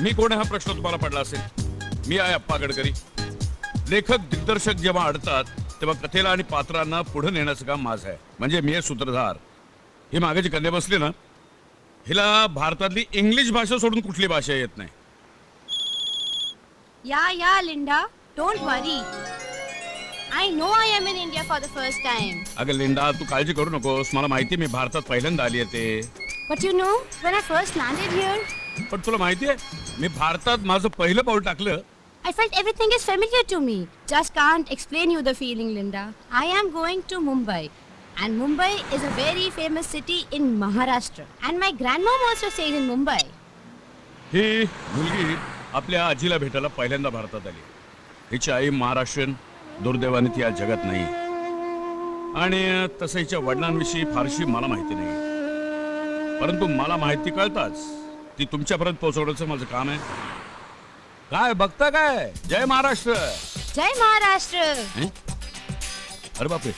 मी कोण आहे हा प्रश्न तुम्हाला पडला असेल. मी आहे अप्पा गडकरी. लेखक दिग्दर्शक जेव्हा अडतात तेव्हा कथेला आणि पात्रांना पुढे नेण्याचं काम माझं आहे. म्हणजे मी आहे सूत्रधार. ही मागाची कन्या बसली ना, हिला भारतातली इंग्लिश भाषा सोडून कुठली भाषा येत नाही. Yeah, Linda. Don't worry. I know I am in India for the first time. अगं लिंडा, तू काळजी करू नकोस. मला माहिती मी भारतात पहिल्यांदा आली आहे ते. But you know, when I first landed here, पण तुला माहिती आहे, मी भारतात माझं पहिलं पाऊल टाकलं. I felt everything is familiar to me. Just can't explain you the feeling, Linda. I am going to Mumbai. And Mumbai is a very famous city in Maharashtra. And my grandmom also stays in Mumbai. ही मुलगी आपल्या आजीला भेटायला पहिल्यांदा भारतात आली. हिची आई महाराष्ट्रीयन, दुर्दैवाने ती आज जगात नाही. आणि तसं हिच्या वडिलांविषयी फारशी मला माहिती नाही. परंतु मला माहिती कळताच ती तुमच्यापर्यंत पोहोचवण्याचं माझं काम आहे. काय बघता काय? जय महाराष्ट्र. Jai Maharashtra. हैं? अरे बापरे.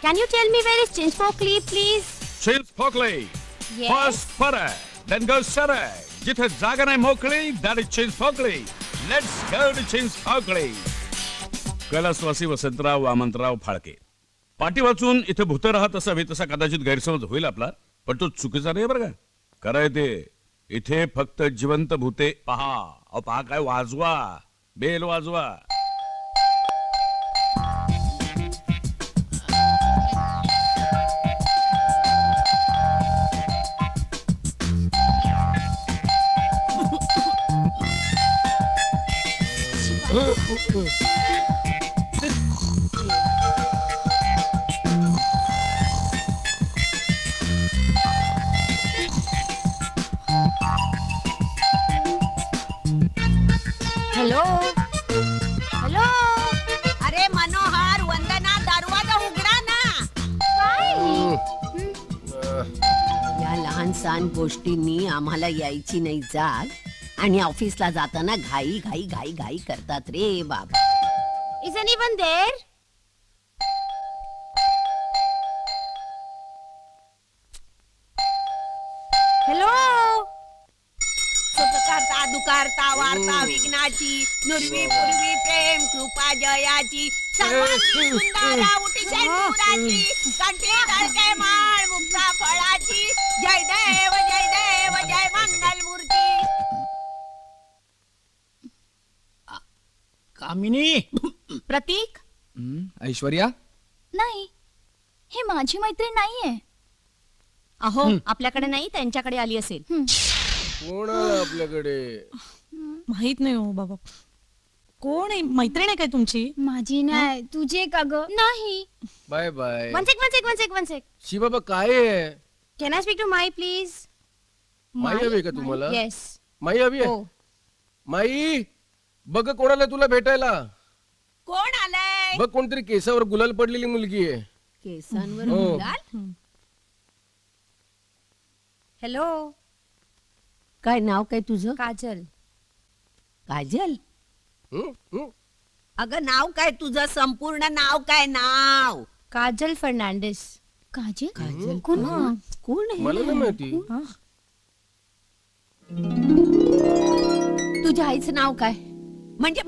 Can you tell me where is Chinchpokli, please? Chinchpokli. Yes. First फरय, then go सरय. जिथे जागा नाही मोकळी, that is Chinchpokli. Let's go to Chinchpokli. कैलासवासी वसंतराव वामनराव फाळके. पाटी वाचून इथे भूत राहत असावी तसा कदाचित गैरसमज होईल आपला, पण तो चुकीचा नाही बरं का. कराय ते इथे फक्त जिवंत भूते पहा. अहो पहा, काय वाजवा, बेल वाजवा. Hello? Hello? अरे मनोहर, वंदना, दरवाजा उघडा ना. या लहान सहान गोष्टींनी आम्हाला यायची नाही जाग आणि ऑफिसला जाताना घाई घाई घाई घाई करतात रे बाबा. Is anyone there? Hello? सुखकर्ता दुकारता वार्ता विघ्नाची नुरवी पूर्वी प्रेम कृपा जयाची सर्वांगी सुंदरा उठी शेंदुराची कंठी धडके माळ मुक्ता फळाची जय देव जय मंगल मूर्ती. कामिनी. प्रतीक? ऐश्वर्या. नाही, ही माझी मैत्रीण नाहीये. अहो, आपल्याकडे नाही, त्यांच्याकडे आली असेल. कोण आलं आपल्याकडे? माहित नाही हो बाबा. कोण आहे? मैत्रीण आहे काय तुमची? माझी नाही. तुझी का ग? नाही. Bye bye. One sec. शी बाबा काय आहे? Can I speak to Mai please? Mai हवी आहे का तुम्हाला? येस. माई हवी आहे? हो. माई बघ कोण आलं तुला भेटायला. कोण आलंय? बघ कोणतरी केसावर गुलाल पडलेली मुलगी आहे. केसांवर हो. गुलाल? हॅलो. काय नाव काय तुझं? काजल. काजल? हं? हं? अगं नाव काय तुझं? संपूर्ण नाव काय? नाव काजल फर्नांडिस. काजल? काजल कोण? कोण आहे? मला नाही माहिती. तुझ्या आईचं नाव काय? म्हणजे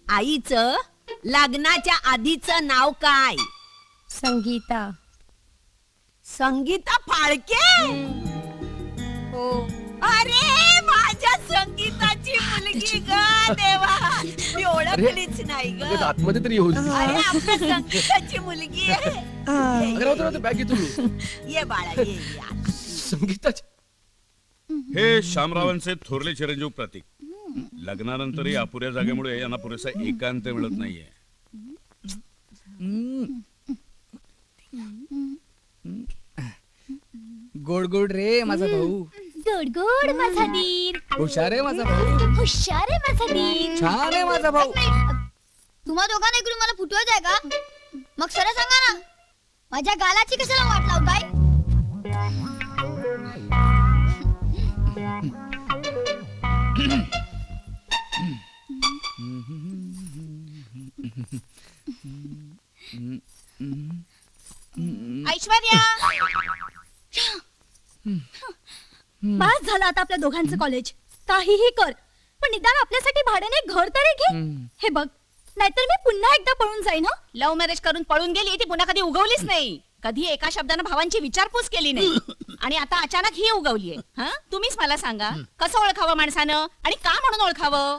आईचं लग्नाच्या आधीचं नाव काय? संगीता. संगीता फाळके? हो. अरे माझ्या संगीताची मुलगी ग देवा. मी ओळखलीच नाही ग. अगं, आतमध्ये तरी येऊ दे. अरे आपल्या संगीताची मुलगी आहे. अगं, राहू दे, बॅग घे तुम्ही. ये बाळा ये ये. संगीताची. हे शामरावांचे थोरले चिरंजीव प्रतीक. लग्नानंतरही अपुऱ्या जागेमुळे यांना पुरेसा एकांत मिळत नाहीये. गोड गोड रे माझा भाऊ. गोड गोड माझा दीर. हुशार आहे माझा भाऊ. हुशार आहे माझा दीर. छान आहे माझा भाऊ. तुम्हा दोघांना इकडून मला फुटवायचं आहे का? मग सरळ सांगा ना, माझ्या गालाची कशाला वाट लावताय? ऐश्वर्या. बस झालं आता आपल्या दोघांचं कॉलेज. काहीही कर, पण निदान आपल्यासाठी भाड्याने घर तरी घे. हे बघ, नाहीतर मी पुन्हा एकदा पळून जाईन. हं? लव्ह मॅरेज करून पळून गेली ती पुन्हा कधी उगवलीच नाही. कधी एका शब्दानं भावांची विचारपूस केली नाही. आणि आता अचानक ही उगवलीये. हा, तुम्हीच मला सांगा, कसं ओळखावं माणसानं आणि का म्हणून ओळखावं?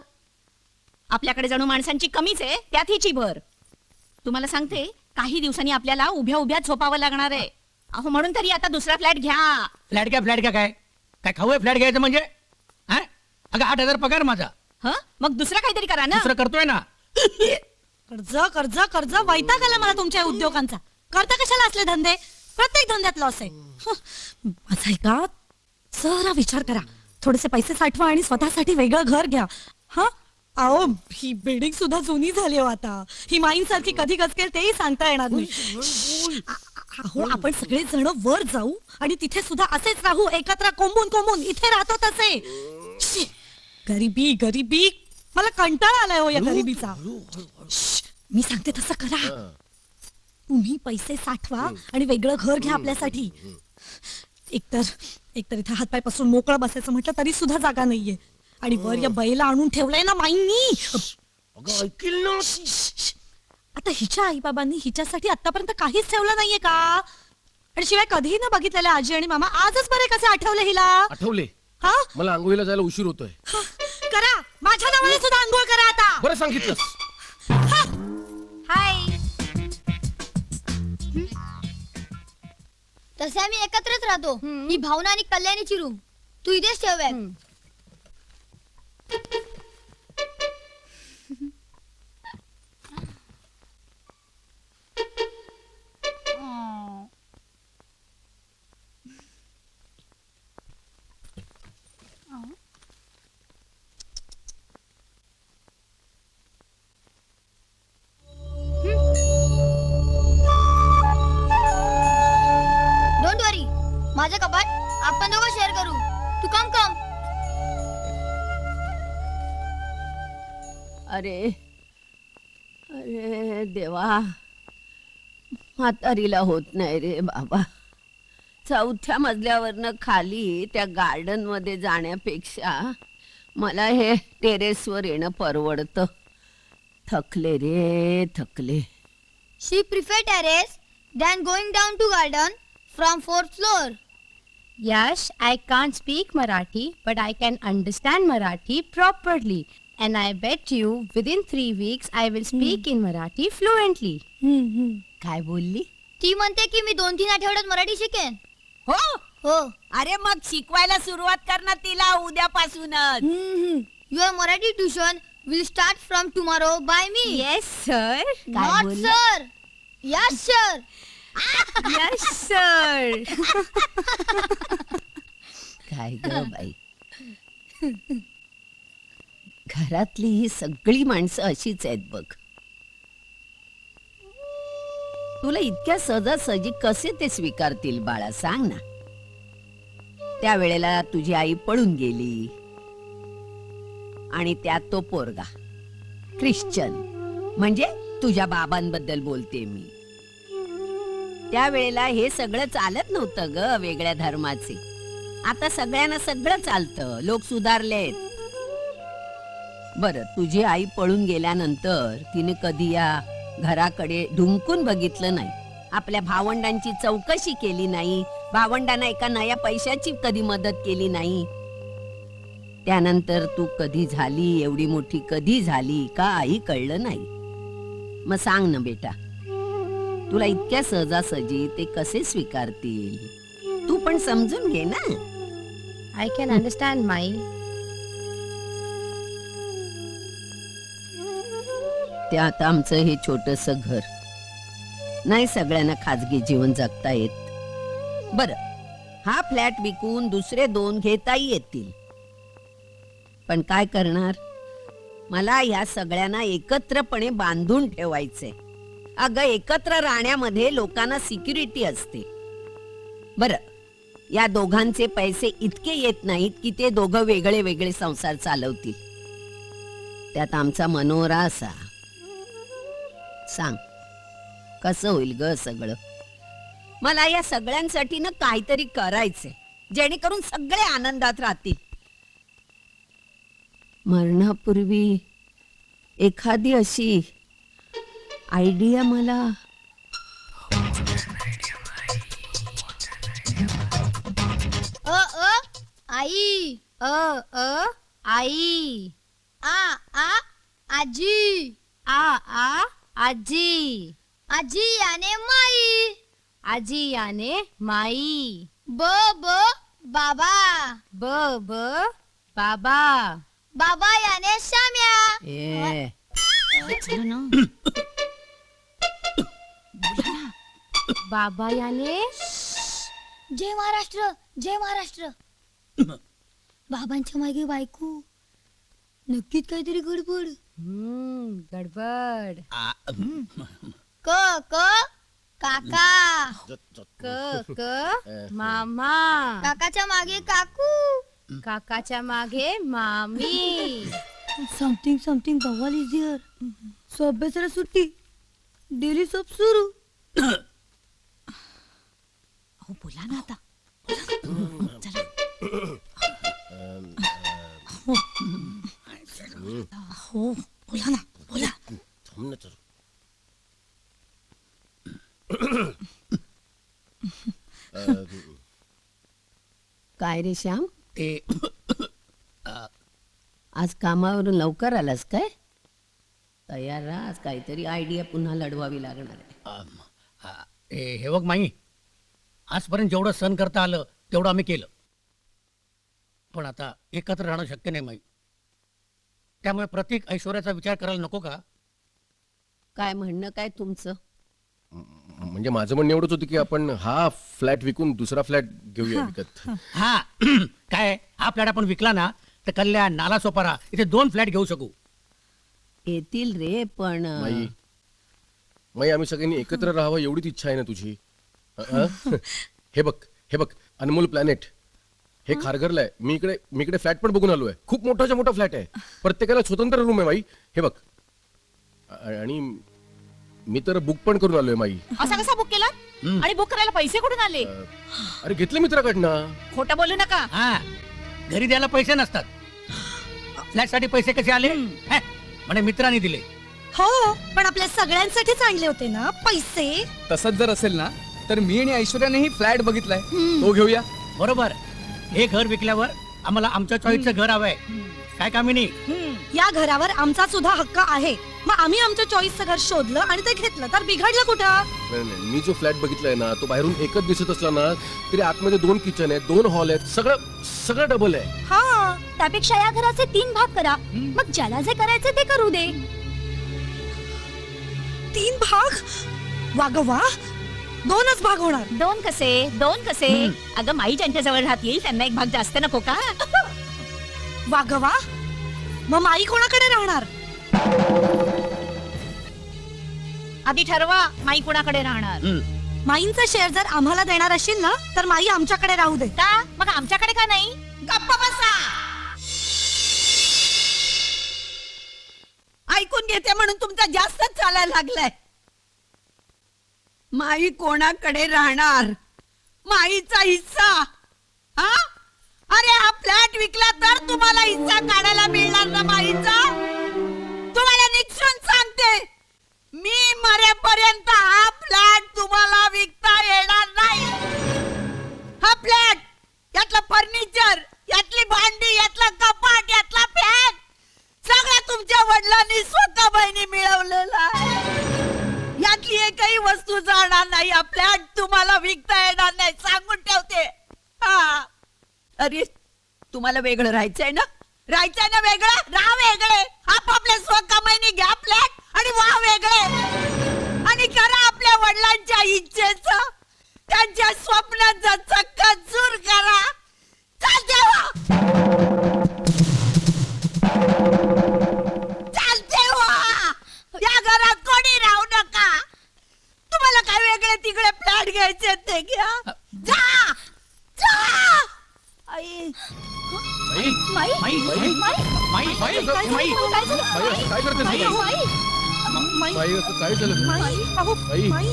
आपल्याकडे जणू माणसांची कमीच आहे, त्यात हिची भर. तुम्हाला सांगते, काही दिवसांनी आपल्याला उभ्या उभ्या झोपावं लागणार आहे. अहो, म्हणून तरी आता दुसरा फ्लॅट घ्या. फ्लॅट का काय काय खाऊ आहे फ्लॅट घ्यायचं म्हणजे? हा? अगं 8,000 पगार माझा. मग दुसरं काहीतरी करा ना. दुसरं करतोय ना. कर्ज कर्ज कर्ज वैताग आला मला तुमच्या उद्योगांचा. करता कशाला असले धंदे? प्रत्येक धंद्यात लॉस आहे. माझा ऐका, जरा विचार करा. थोडेसे पैसे साठवा आणि स्वतःसाठी वेगळं घर घ्या. हा, अहो, ही बिल्डिंग सुद्धा जुनी झाली हो आता. ही माईन सारखी कधी गचकेल तेही सांगता येणार नाही. अहो, आपण सगळे जण वर जाऊ आणि तिथे सुद्धा असेच राहू, एकत्र कोंबून कोंबून. इथे राहतो तसे. शी, गरिबी गरिबी, मला कंटाळा आलाय हो या गरिबीचा. मी सांगते तसं करा. तुम्ही पैसे साठवा आणि वेगळं घर घ्या आपल्यासाठी. एकतर इथे हातपाय पासून मोकळं बसायचं म्हटलं तरी सुद्धा जागा नाहीये. आणि वर या बैला आणून ठेवलंय ना माईंनी. आता हिच्या आई बाबांनी हिच्यासाठी आतापर्यंत काहीच ठेवलं नाहीये का? आणि शिवाय कधीही न बघितलेल्या आजी आणि मामा आजच बरे कसे आठवले हिला. आठवले? हा, मला आंघोळीला जायला उशीर होतोय. करा, माझ्या नावाने सुद्धा आंघोळ करा आता. बरं सांगितलंस. हाय. तसे आम्ही एकत्रच राहतो. ही भावना आणि कल्याणीची रूम तू इथेच ठेव बॅग. डोंट वरी, माझं कपाट आपण दोघं शेअर करू. तू कम. अरे अरे देवा, म्हातारीला होत नाही रे बाबा. 4थ्या मजल्यावरनं खाली त्या गार्डन मध्ये जाण्यापेक्षा मला हे टेरेसवर येणं परवडतं. थकले रे थकले. She prefer terrace than going down to garden from 4th floor. Yash, I can't speak Marathi, but I can understand Marathi properly. And I bet you within 3 weeks I will speak in Marathi fluently. काय बोलली? ती म्हणते की मी 2-3 आठवड्यात मराठी शिकेन. हो हो. अरे मग शिकवायला सुरुवात कर ना तिला उद्यापासूनच. Your Marathi tuition will start from tomorrow by me. Yes, sir. काय Not बोलली? sir. Yes sir. Yes, sir. काय ग बाई, घरातली ही सगळी माणसं अशीच आहेत बघ. तुला इतक्या सहजासहजी कसे ते स्वीकारतील बाळा, सांग ना. त्यावेळेला तुझी आई पळून गेली आणि त्यात तो पोरगा ख्रिश्चन, म्हणजे तुझ्या बाबांबद्दल बोलते मी. त्यावेळेला हे सगळं चालत नव्हतं ग, वेगळ्या धर्माचे. आता सगळ्यांना सगळं चालतं, लोक सुधारलेत. बरं, तुझी आई पळून गेल्यानंतर तिने कधी या घराकडे ढुंकून बघितलं नाही, आपल्या भावंडांची चौकशी केली नाही, भावंडांना एका नया पैशाची कधी मदत केली नाही. त्यानंतर तू कधी झाली, एवढी मोठी कधी झाली, काही कळलं नाही. मग सांग ना बेटा, तुला इतक्या सहजासहजी ते कसे स्वीकारतील? तू पण समजून घे ना. I can understand, Mai. त्यात आमचं हे छोटस घर नाही, सगळ्यांना खाजगी जीवन जगता येत. बर, हा फ्लॅट विकून दुसरे 2 घेताही येतील, पण काय करणार? मला या सगळ्यांना एकत्रपणे बांधून ठेवायचे. अगं, एकत्र राहण्यामध्ये लोकांना सिक्युरिटी असते. बर, या दोघांचे पैसे इतके येत नाहीत की ते दोघं वेगळे वेगळे संसार चालवतील. त्यात आमचा मनोरा असा. सांग, कसं होईल ग सगळं? मला या सगळ्यांसाठी ना काहीतरी करायचंय. जेणेकरून सगळे आनंदात राहतील. मरणापूर्वी एखादी अशी आयडिया मला आई आई आ आजी आजी आजी याने माई आजी याने माई ब बाबा ब बाबा बाबा याने श्याम्या ए बाबा याने जय महाराष्ट्र जय महाराष्ट्र बाबांच्या मागे बायको नक्कीच काहीतरी गडबड गडबड क काका क मामा काकाच्या मागे काकू काकाच्या मागे मामी समथिंग समथिंग बवाल इज हिअर सो अभ्यासाला सुट्टी डेली सब सुरू अहो बोला ना आता चला हो बोला ना बोला. काय रे श्याम, ते आज कामावरून लवकर आलास काय? तयार राहा, आज काहीतरी आयडिया पुन्हा लढवावी लागणार आहे. हे बघ माई, आजपर्यंत जेवढं सण करता आलं तेवढं आम्ही केलं, पण आता एकत्र राहणं शक्य नाही माई. त्यामुळे प्रत्येक ऐश्वर्याचा विचार करायला नको का? काय म्हणणं काय तुमचं? म्हणजे माझं म्हणणं एवढंच होतं की आपण हा फ्लॅट विकून दुसरा फ्लॅट घेऊया विकत. हा काय, हा फ्लॅट आपण विकला ना तर कल्याण, नाला सोपारा इथे 2 फ्लॅट घेऊ शकू. येतील रे, पण माई आम्ही सगळ्यांनी एकत्र राहावं एवढीच इच्छा आहे ना तुझी? हे बघ अनमोल प्लॅनेट हे खारघरला आहे. मी इकडे फ्लॅट पण बघून आलोय. खूप मोठाच्या मोठा फ्लॅट आहे, प्रत्येकाला स्वतंत्र रूम आहे माई. हे बघ, आणि मी तर बुक पण करून आलोय माई. असा कसा बुक केला? आणि बुक करायला पैसे कुठून आले? अरे घेतले मित्राकडनं. खोटं बोलू नका. हा, घरी द्यायला पैसे नसतात, फ्लॅट साठी पैसे कसे आले? म्हणे मित्रांनी दिले. हो पण आपल्या सगळ्यांसाठीच आणले होते ना पैसे. तसंच जर असेल ना तर मी आणि ऐश्वर्यानेही फ्लॅट बघितलाय, तो घेऊया. बरोबर, हे घर विकल्यावर आम्हाला आमच्या चॉईसचं घर हवंय. काय कामिनी? या घरावर आमचा सुद्धा हक्क आहे. मग आम्ही आमच्या चॉईसचं घर शोधलं आणि ते घेतलं तर बिघडलं कुठं? नाही, मी जो फ्लॅट बघितलाय ना तो बाहेरून एकच दिसत असला ना तरी आतमध्ये 2 किचन आहेत, 2 हॉल आहेत, सगळं डबल आहे. हा, त्यापेक्षा या घराचे 3 भाग करा, मग ज्याला जे करायचे ते करू दे. 3 भाग? वा ग वा, 2च भाग होणार. 2 कसे? अगं माई ज्यांच्या जवळ राहतील त्यांना 1 भाग जास्त नको का? वा ग वा, मग माई कोणाकडे राहणार? आधी ठरवा माई कुणाकडे राहणार. माईंचा शेअर जर आम्हाला देणार असेल ना तर माई आमच्याकडे राहू दे. का मग आमच्याकडे का नाही? गप्प बसा. ऐकून घेते म्हणून तुमचा जास्तच चालायला लागलाय. माई कोणाकडे राहणार? माईचा हिस्सा. हा, अरे हा फ्लॅट विकला तर तुम्हाला हिस्सा काढायला मिळणार ना माईचा? तुम्हाला निक्षून सांगते, मी मरेपर्यंत हा फ्लॅट तुम्हाला विकता येणार नाही. हा फ्लॅट, यातलं फर्निचर, यातली भांडी, यातलं कपाट, यातला फॅन सगळं तुमच्या वडिलांनी स्वतः बहिणी मिळवलेला आहे. यातली एकही वस्तू जाणार नाही. हा फ्लॅट तुम्हाला विकता येणार नाही, सांगून ठेवते. हा, अरे तुम्हाला वेगळं राहायचंय ना? वेगळं राहा, वेगळे आपापल्या स्वकमाईने घ्या फ्लॅट आणि वा वेगळे, आणि करा आपल्या वडिलांच्या इच्छेचं, त्यांच्या स्वप्नाचा चक्काचूर करा. चालते वा, या घरात कोणी राहू नका. तुम्हाला काय वेगळे तिकडे फ्लॅट घ्यायचे ते घ्या. जा जा. आई माई, माई, माई, माई, माई, माई, काय करतेस तू? माई, असं काय झालं? माई.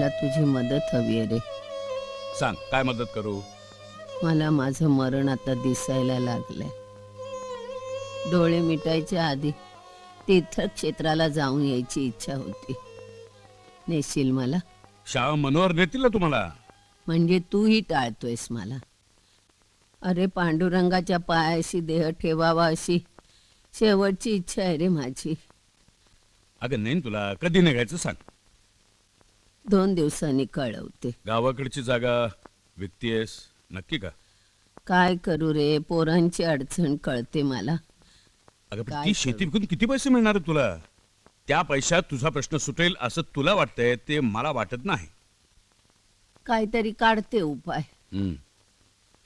मला तुझी मदत हवी आहे रे. सांग काय मदत करू. मला माझं मरण आता दिसायला लागलंय. डोळे मिटायच्या आधी तीर्थक्षेत्राला जाऊन यायची इच्छा होती. नेशील मला? शाह मनोहर नेतील ना तुम्हाला. म्हणजे तूही टाळतोयस मला. अरे पांडुरंगाच्या पायाशी देह ठेवावा अशी शेवटची इच्छा आहे रे माझी. अगं नाही तुला कधी निघायचं सांग. 2 दिवसांनी कळवते. गावाकडची जागा विकतीयस नक्की का. काय करू रे, पोरांची अडचण कळते मला. अगं पण काय ती शेती विकून किती पैसे मिळणार आहेत तुला. त्या पैशात तुझा प्रश्न सुटेल असं तुला वाटतंय ते मला वाटत नाही. काहीतरी काढते उपाय.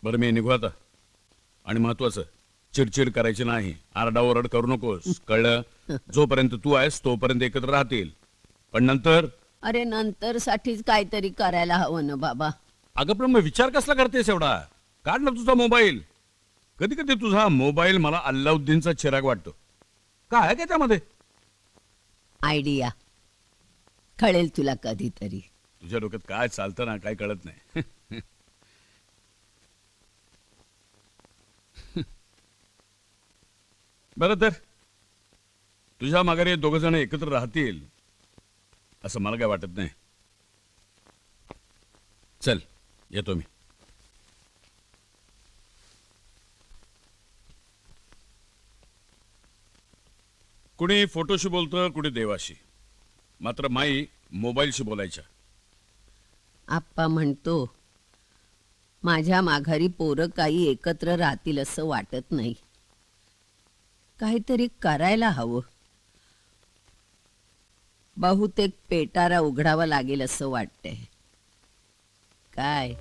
बरं मी निघू आता. आणि महत्वाचं चिडचिड करायची नाही. आरडाओरड करू नकोस कळलं. जोपर्यंत तू आहेस तोपर्यंत एकत्र राहतील. पण नंतर अरे नंतर साठीच काहीतरी करायला हवं ना बाबा. अगं पण मग विचार कसला करतेस एवढा. काढ ना तुझा मोबाईल. कधी कधी तुझा मोबाईल मला अल्लाउद्दीनचा चिराग वाटतो. काय आहे काय त्यामध्ये. आयडिया कळेल तुला कधीतरी. तुझ्या डोक्यात काय चालतं ना काय कळत नाही. बरं तर तुझ्या माघारी 2 जण एकत्र राहतील असं मला काय वाटत नाही. चल येतो मी. कुणी फोटोशी बोलतं कुणी देवाशी. मात्र माई मोबाईलशी बोलायच्या. आप्पा म्हणतो माझ्या माघारी पोरं काही एकत्र राहतील असं वाटत नाही. काहीतरी करायला हवं. बहुतेक पेटारा उघडावा लागेल असं वाटतंय. काय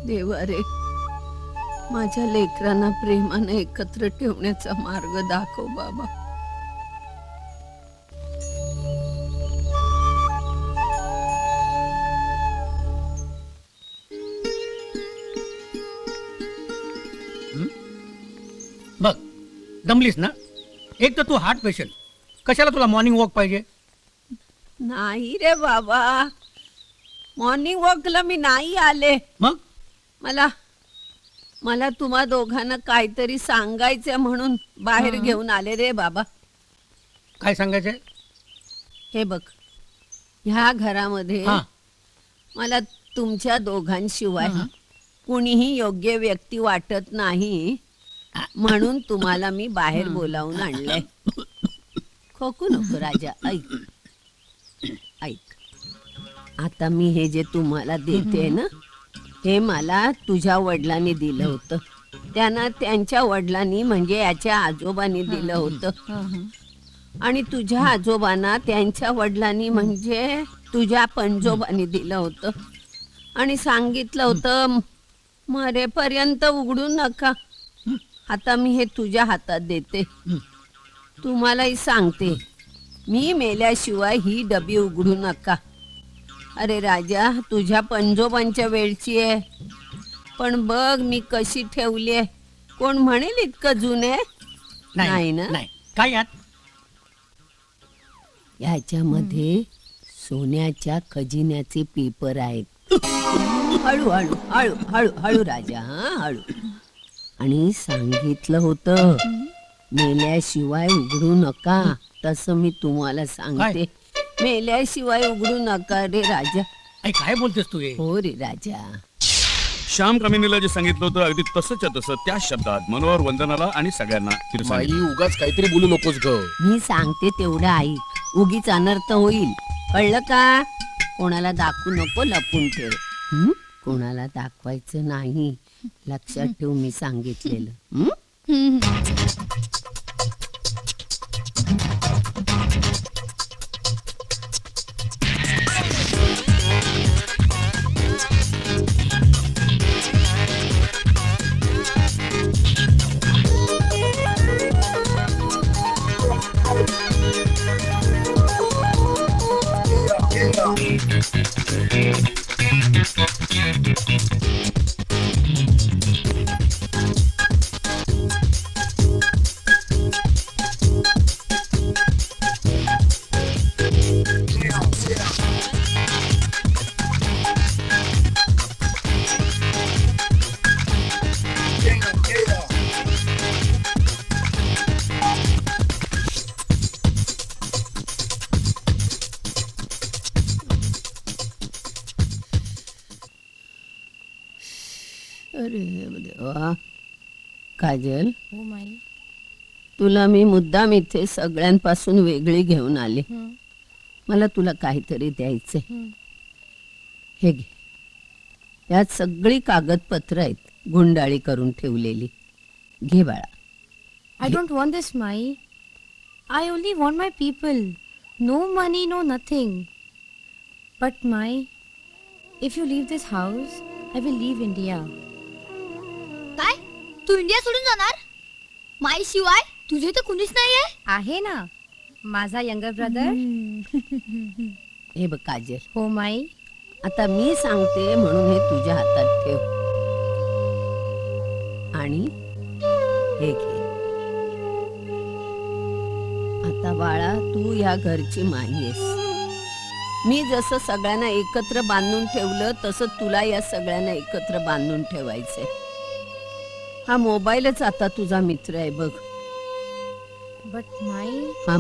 देवा रे, माझ्या लेकरांना प्रेमानं एकत्र ठेवण्याचा मार्ग दाखव बाबा. बघ दमलीस ना. एक तर तू हार्ट पेशंट, कशाला तुला मॉर्निंग वॉक पाहिजे. नाही रे बाबा, मॉर्निंग वॉकला मी नाही आले. मग मला मला तुम्हा दोघांना काहीतरी सांगायचं म्हणून बाहेर घेऊन आले रे बाबा. काय सांगायचंय. हे बघ, ह्या घरामध्ये हा मला तुमच्या दोघांशिवाय कुणीही योग्य व्यक्ती वाटत नाही. म्हणून तुम्हाला मी बाहेर बोलावून आणलंय. खोकू नको राजा. ऐक ऐक, आता मी हे जे तुम्हाला देते ना, हे मला तुझ्या वडिलांनी दिलं होतं. त्यांना त्यांच्या वडिलांनी म्हणजे याच्या आजोबांनी दिलं होतं. आणि तुझ्या आजोबांना त्यांच्या वडिलांनी म्हणजे तुझ्या पंजोबांनी दिलं होतं. आणि सांगितलं होतं मरेपर्यंत उघडू नका. आता मी हे तुझ्या हातात देते. तुम्हालाही सांगते, मी मेल्याशिवाय ही डबी उघडू नका. अरे राजा, तुझ्या पंजोबांच्या वेळची आहे. पण बघ मी कशी ठेवली आहे. कोण म्हणेल इतकं जुने नाही ना. नाही काय यात. याच्यामध्ये सोन्याच्या खजिन्याचे पेपर आहेत. हळू हळू हळू हळू हळू राजा, हा हळू. आणि सांगितलं होतं मेल्याशिवाय उघडू नका. तसं मी तुम्हाला सांगते, मेल्याशिवाय उघडू नका रे राजा. काय बोलतेस तू हे. हो रे राजा. श्याम कामिनीला जे सांगितलं होतं अगदी तसंच्या तसं त्या शब्दात मनोहर वंदनाला आणि सगळ्यांना तिने माई सांगितलं. उगाच काहीतरी बोलू नकोस ग. मी सांगते तेवढं ऐक, उगीच अनर्थ होईल. कळलं का. कोणाला दाखवू नको, लपून ठेव. कोणाला दाखवायचं नाही. लक्षात ठेव मी सांगितलेलं. देवा. काजल, हो माई. तुला मी मुद्दाम इथे सगळ्यांपासून वेगळी घेऊन आले. मला तुला काहीतरी द्यायचे. हे घे. यात सगळी कागदपत्र आहेत, गुंडाळी करून ठेवलेली. घे बाळा. I don't want this, Mai. I only want my people. No money, no nothing. But Mai, if you leave this house, I will leave India. काय तू इंडिया सोडून जाणार? माई शिवाय तुझे तर कुणीच नाहीये. आहे ना माझा यंगर ब्रदर. हे बघ काजल, हो माई. आता मी सांगते म्हणून हे तुझ्या हातात ठेव. आणि हे घे. आता बाळा, तू या घरची माई आहेस. मी जसं सगळ्यांना एकत्र बांधून ठेवलं तसं तुला या सगळ्यांना एकत्र बांधून ठेवायचंय. हा मोबाईलच आता तुझा मित्र आहे बघ. But Mai, हा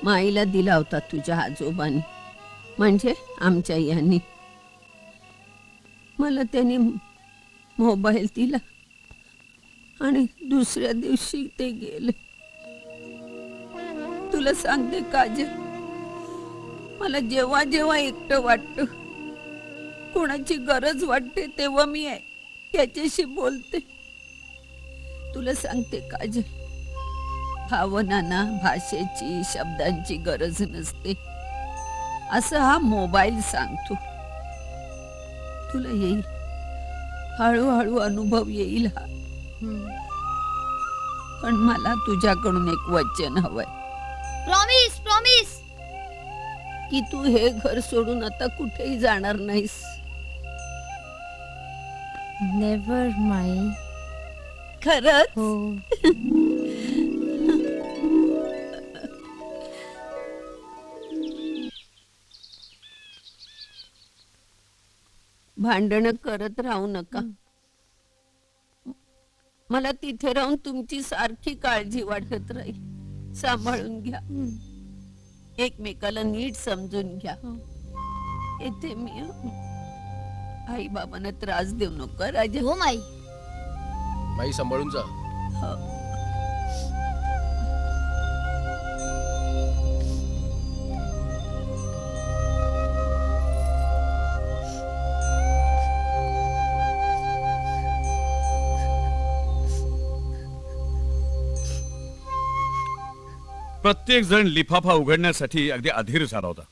माईला दिला होता तुझ्या आजोबांनी, म्हणजे आमच्या यांनी. मला त्यांनी मोबाईल दिला आणि दुसऱ्या दिवशी ते गेले. तुला सांगते काजल, मला जेव्हा जेव्हा एकटं वाटतं, कोणाची गरज वाटते, तेव्हा मी याच्याशी बोलते. तुला सांगते काजल, भावनांना भाषेची, शब्दांची गरज नसते असं हा मोबाईल सांगतो. तुला येईल, हळूहळू अनुभव येईल हा. पण मला तुझ्याकडून एक वचन हवंय प्रॉमिस प्रॉमिस. की तू हे घर सोडून आता कुठेही जाणार नाहीस. never Mai. खरंच? हो. भांडण करत राहू नका. मला तिथे राहून तुमची सारखी काळजी वाटत राहील. सांभाळून घ्या, एकमेकाला नीट समजून घ्या. येते मी. आई बाबांना त्रास देऊ नका राजा. हो माई. माई सांभाळून जा. प्रत्येक जण लिफाफा उघडण्यासाठी अगदी अधीर झाला होता.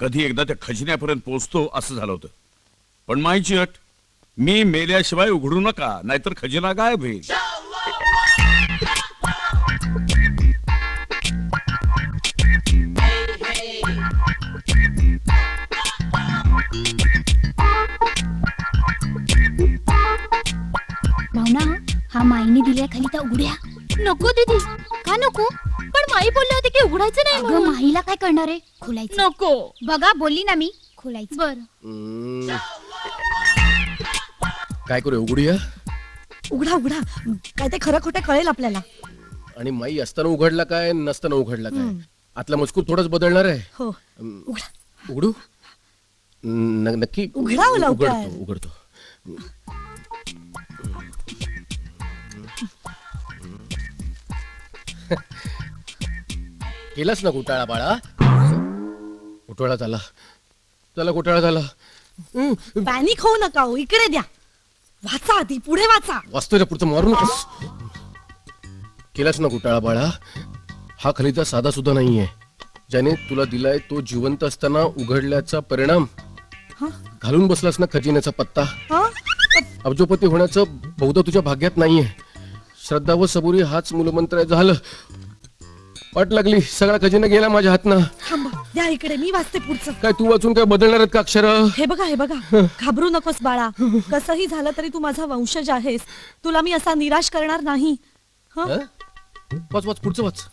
कधी एकदा त्या खजिन्यापर्यंत पोहोचतो असं झालं होतं. पण माईची अट, मी मेल्याशिवाय उघडू नका, नाहीतर खजिना गायब होईल. भावना, हा माईने दिल्या खाली त्या उघड्या. नको दीदी. का नको? पण माई बोलले होते की उघडायचं नाही. अगं माईला काय करणार आहे? खोलायचं. नको. बघा बोलली ना मी, खोलायचं. बर. काय करू, उघडूया? उघडा उघडा, काय ते खरं खोटं कळेल आपल्याला. आणि माई असताना उघडला काय, नसताना उघडला काय, आतला मजकूर थोडाच बदलणार आहे. हो, उघडा. उघडू? नक्की उघडा हो लवकर. उघडतो. केलास ना घोटाळा बाळा? घोटाळा झाला, त्याला घोटाळा झाला. पॅनिक होऊ नका हो, इकडे द्या. वाचा आधी, पुढे वाचा. वाचतोय पुढचं, मारू नकोस. केलास ना घोटाळा बाळा? हा खलिता साधा सुद्धा नाहीये. ज्याने तुला दिलाय तो जिवंत असताना उघडल्याचा परिणाम. घालून बसलास ना खजिन्याचा पत्ता. अब्जोपती होण्याचं बहुधा तुझ्या भाग्यात नाहीये. श्रद्धा व सबुरी हाच मूलमंत्र झालं. वाट लागली, सगळा खजिना गेला माझ्या हातनं. थांबा, द्या इकडे, मी वाचते पुढचं. काय तू वाचून काय बदलणार आहेत का अक्षर? हे बघा, हे बघा. घाबरू नकोस बाळा. कसंही झालं तरी तू माझा वंशज आहेस. तुला मी असा निराश करणार नाही. वाच वाच, पुढचं वाच.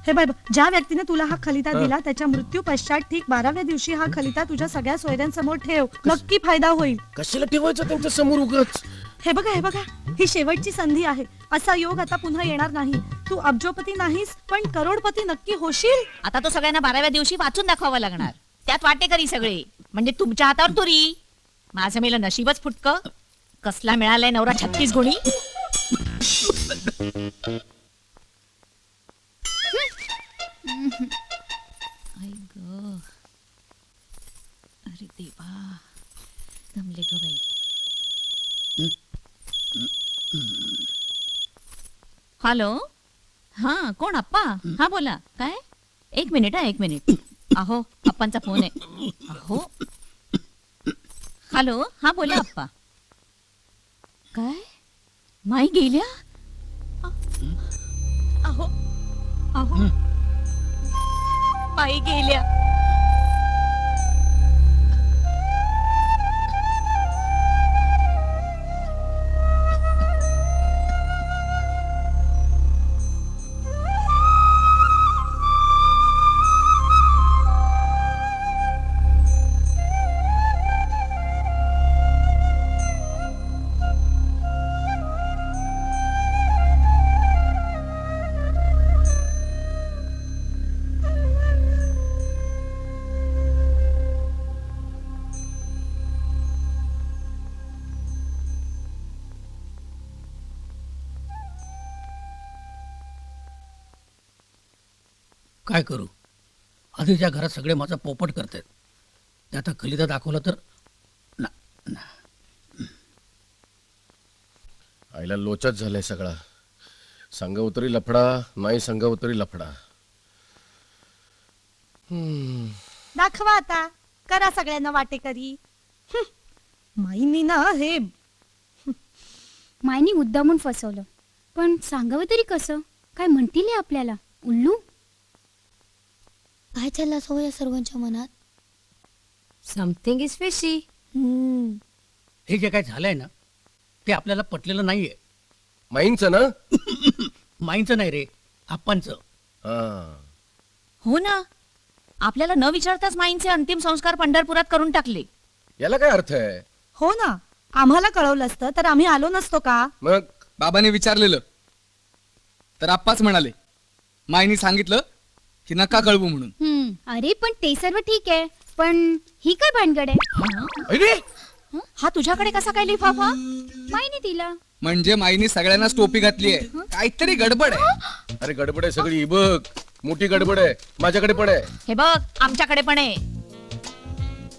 हे बाय, ज्या व्यक्तीने तुला हा खलिता दिला त्याच्या मृत्यू पश्चात ठीक 12व्या दिवशी हा खलिता तुझ्या सगळ्या सोयऱ्यांसमोर ठेव. नक्की फायदा होईल. कशाला ठेवायचं त्यांच्या समोर उगाच? हे बघा, हे बघा, ही शेवटची संधी आहे. असा योग आता पुन्हा येणार नाही. तू अब्जोपती नाहीस, पण करोडपती नक्की होशील. आता तो सगळ्यांना 12व्या दिवशी वाचून दाखवावा लागणार. त्यात वाटेकरी सगळे, म्हणजे तुमच्या हातावर तुरी. माझं मेलं नशीबच फुटकं. कसला मिळालाय नवरा 36 गुणी. आई ग, अरे देवा, जमले ग बाई. हॅलो, हा कोण अप्पा? हा बोला. काय? एक मिनिट. अहो अप्पांचा फोन आहे. अहो, हॅलो, हा बोला अप्पा. काय? माई गेल्या? अहो अहो, माई गेल्या. काय करू, आधीच्या घरात सगळे माझा पोपट करतात. ते आता खलिता दाखवलं तर आईला लोचाच झालाय सगळा. सांगावं तरी लफडा, नाही सांगावं तरी लफडा. दाखवा आता, करा सगळ्यांना वाटेकरी. माईनी ना हे मायनी मुद्दामून फसवलं, पण सांगावं तरी कसं? काय म्हणतील हे आपल्याला? उल्लू. काय चाललं असं या सर्वांच्या मनात? Something is fishy. हे जे काय झालंय ना ते आपल्याला पटलेलं नाहीये. माईंचं ना? माईंचं नाही रे, आप्पांचं. हा. हो ना, आपल्याला न विचारताच माईंचे अंतिम संस्कार पंढरपुरात करून टाकले. याला काय अर्थ आहे? हो ना, आम्हाला कळवलं असतं तर आम्ही आलो नसतो का? मग बाबाने विचारलेलं तर आप्पाच म्हणाले, माईनी सांगितलं की नका कळवू म्हणून. अरे पण ते सर्व ठीक आहे, पण ही काय भानगड आहे? अरे हा तुझ्याकडे कसा काय लिफाफा? मायनी दिला. म्हणजे माईनी सगळ्यांना टोपी घातली आहे. काहीतरी गडबड आहे. अरे गडबड आहे सगळी. बघ, मोठी गडबड आहे. माझ्याकडे पण आहे. हे बघ, आमच्याकडे पण आहे.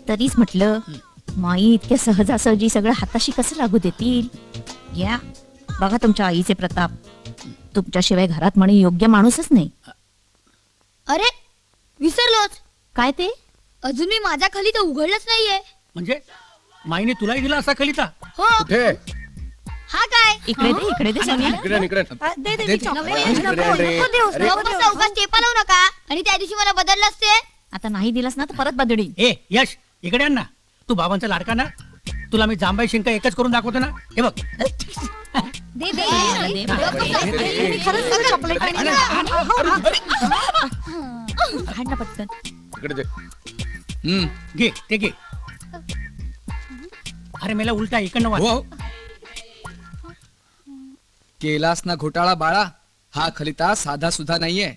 तरीच म्हटलं, माई इतक्या सहजासहजी सगळं हाताशी कसं लागू देतील? या बघा तुमच्या आईचे प्रताप. तुमच्याशिवाय घरात म्हणे योग्य माणूसच नाही. अरे विसरलोच. काय ते? अजून मी माझ्या खाली तर उघडलंच नाहीये. म्हणजे माईने तुलाही दिला असा खलिता? हो. कुठे? हा काय? इकडे दे सगळ्यांना. इकडे इकडे. दे दे दे. मी चॉकलेट. इकडे आण रे. अरे, चौकात टेपा लावू नका. आणि त्या दिवशी मला बदललं असते. आता नाही दिलास ना तर परत बदडी. ए यश, इकडे आण ना. तू बाबांचा लाडका ना. तुला मी जांबाई शिंका एकच करून दाखवतो ना. हे बघ. दे दे. मी खरंच तुला चॉकलेट आणि हाड ना पटकन. इकडे दे. घे ते घे. अरे मेला उलटा इकडनं वाच. हो, केलास ना घोटाळा बाळा. हा खलिता साधा सुद्धा नाहीये.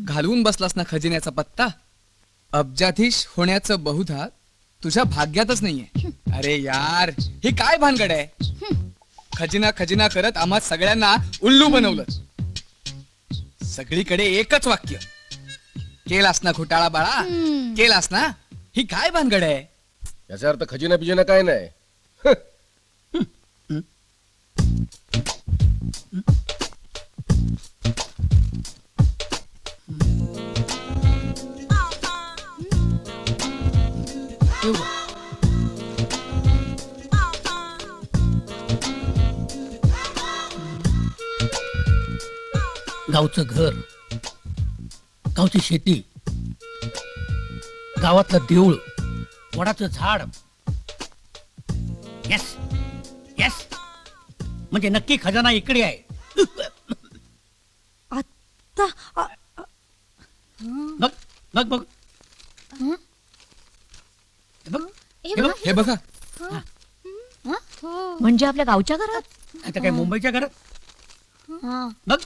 घालवून बसलास ना खजिन्याचा पत्ता. अब्जाधीश होण्याचं बहुधा तुझ्या भाग्यातच नाहीये. अरे यार, ही काय भानगड आहे? खजिना खजिना करत आम्हा सगळ्यांना उल्लू बनवलं. सगळीकडे एकच वाक्य, केलास ना घोटाळा बाळा, केलास ना. ही काय भानगड आहे? याचा अर्थ खजिना बिजिना काय नाही. गावचं घर, गावची शेती, गावातलं देऊळ, वडाचं झाड. येस येस, म्हणजे नक्की खजाना इकडे आहे. आता बघ बघ बघ. बघ, हे बघ. हे बघा, म्हणजे आपल्या गावच्या घरात. आता काय मुंबईच्या घरात? बघ.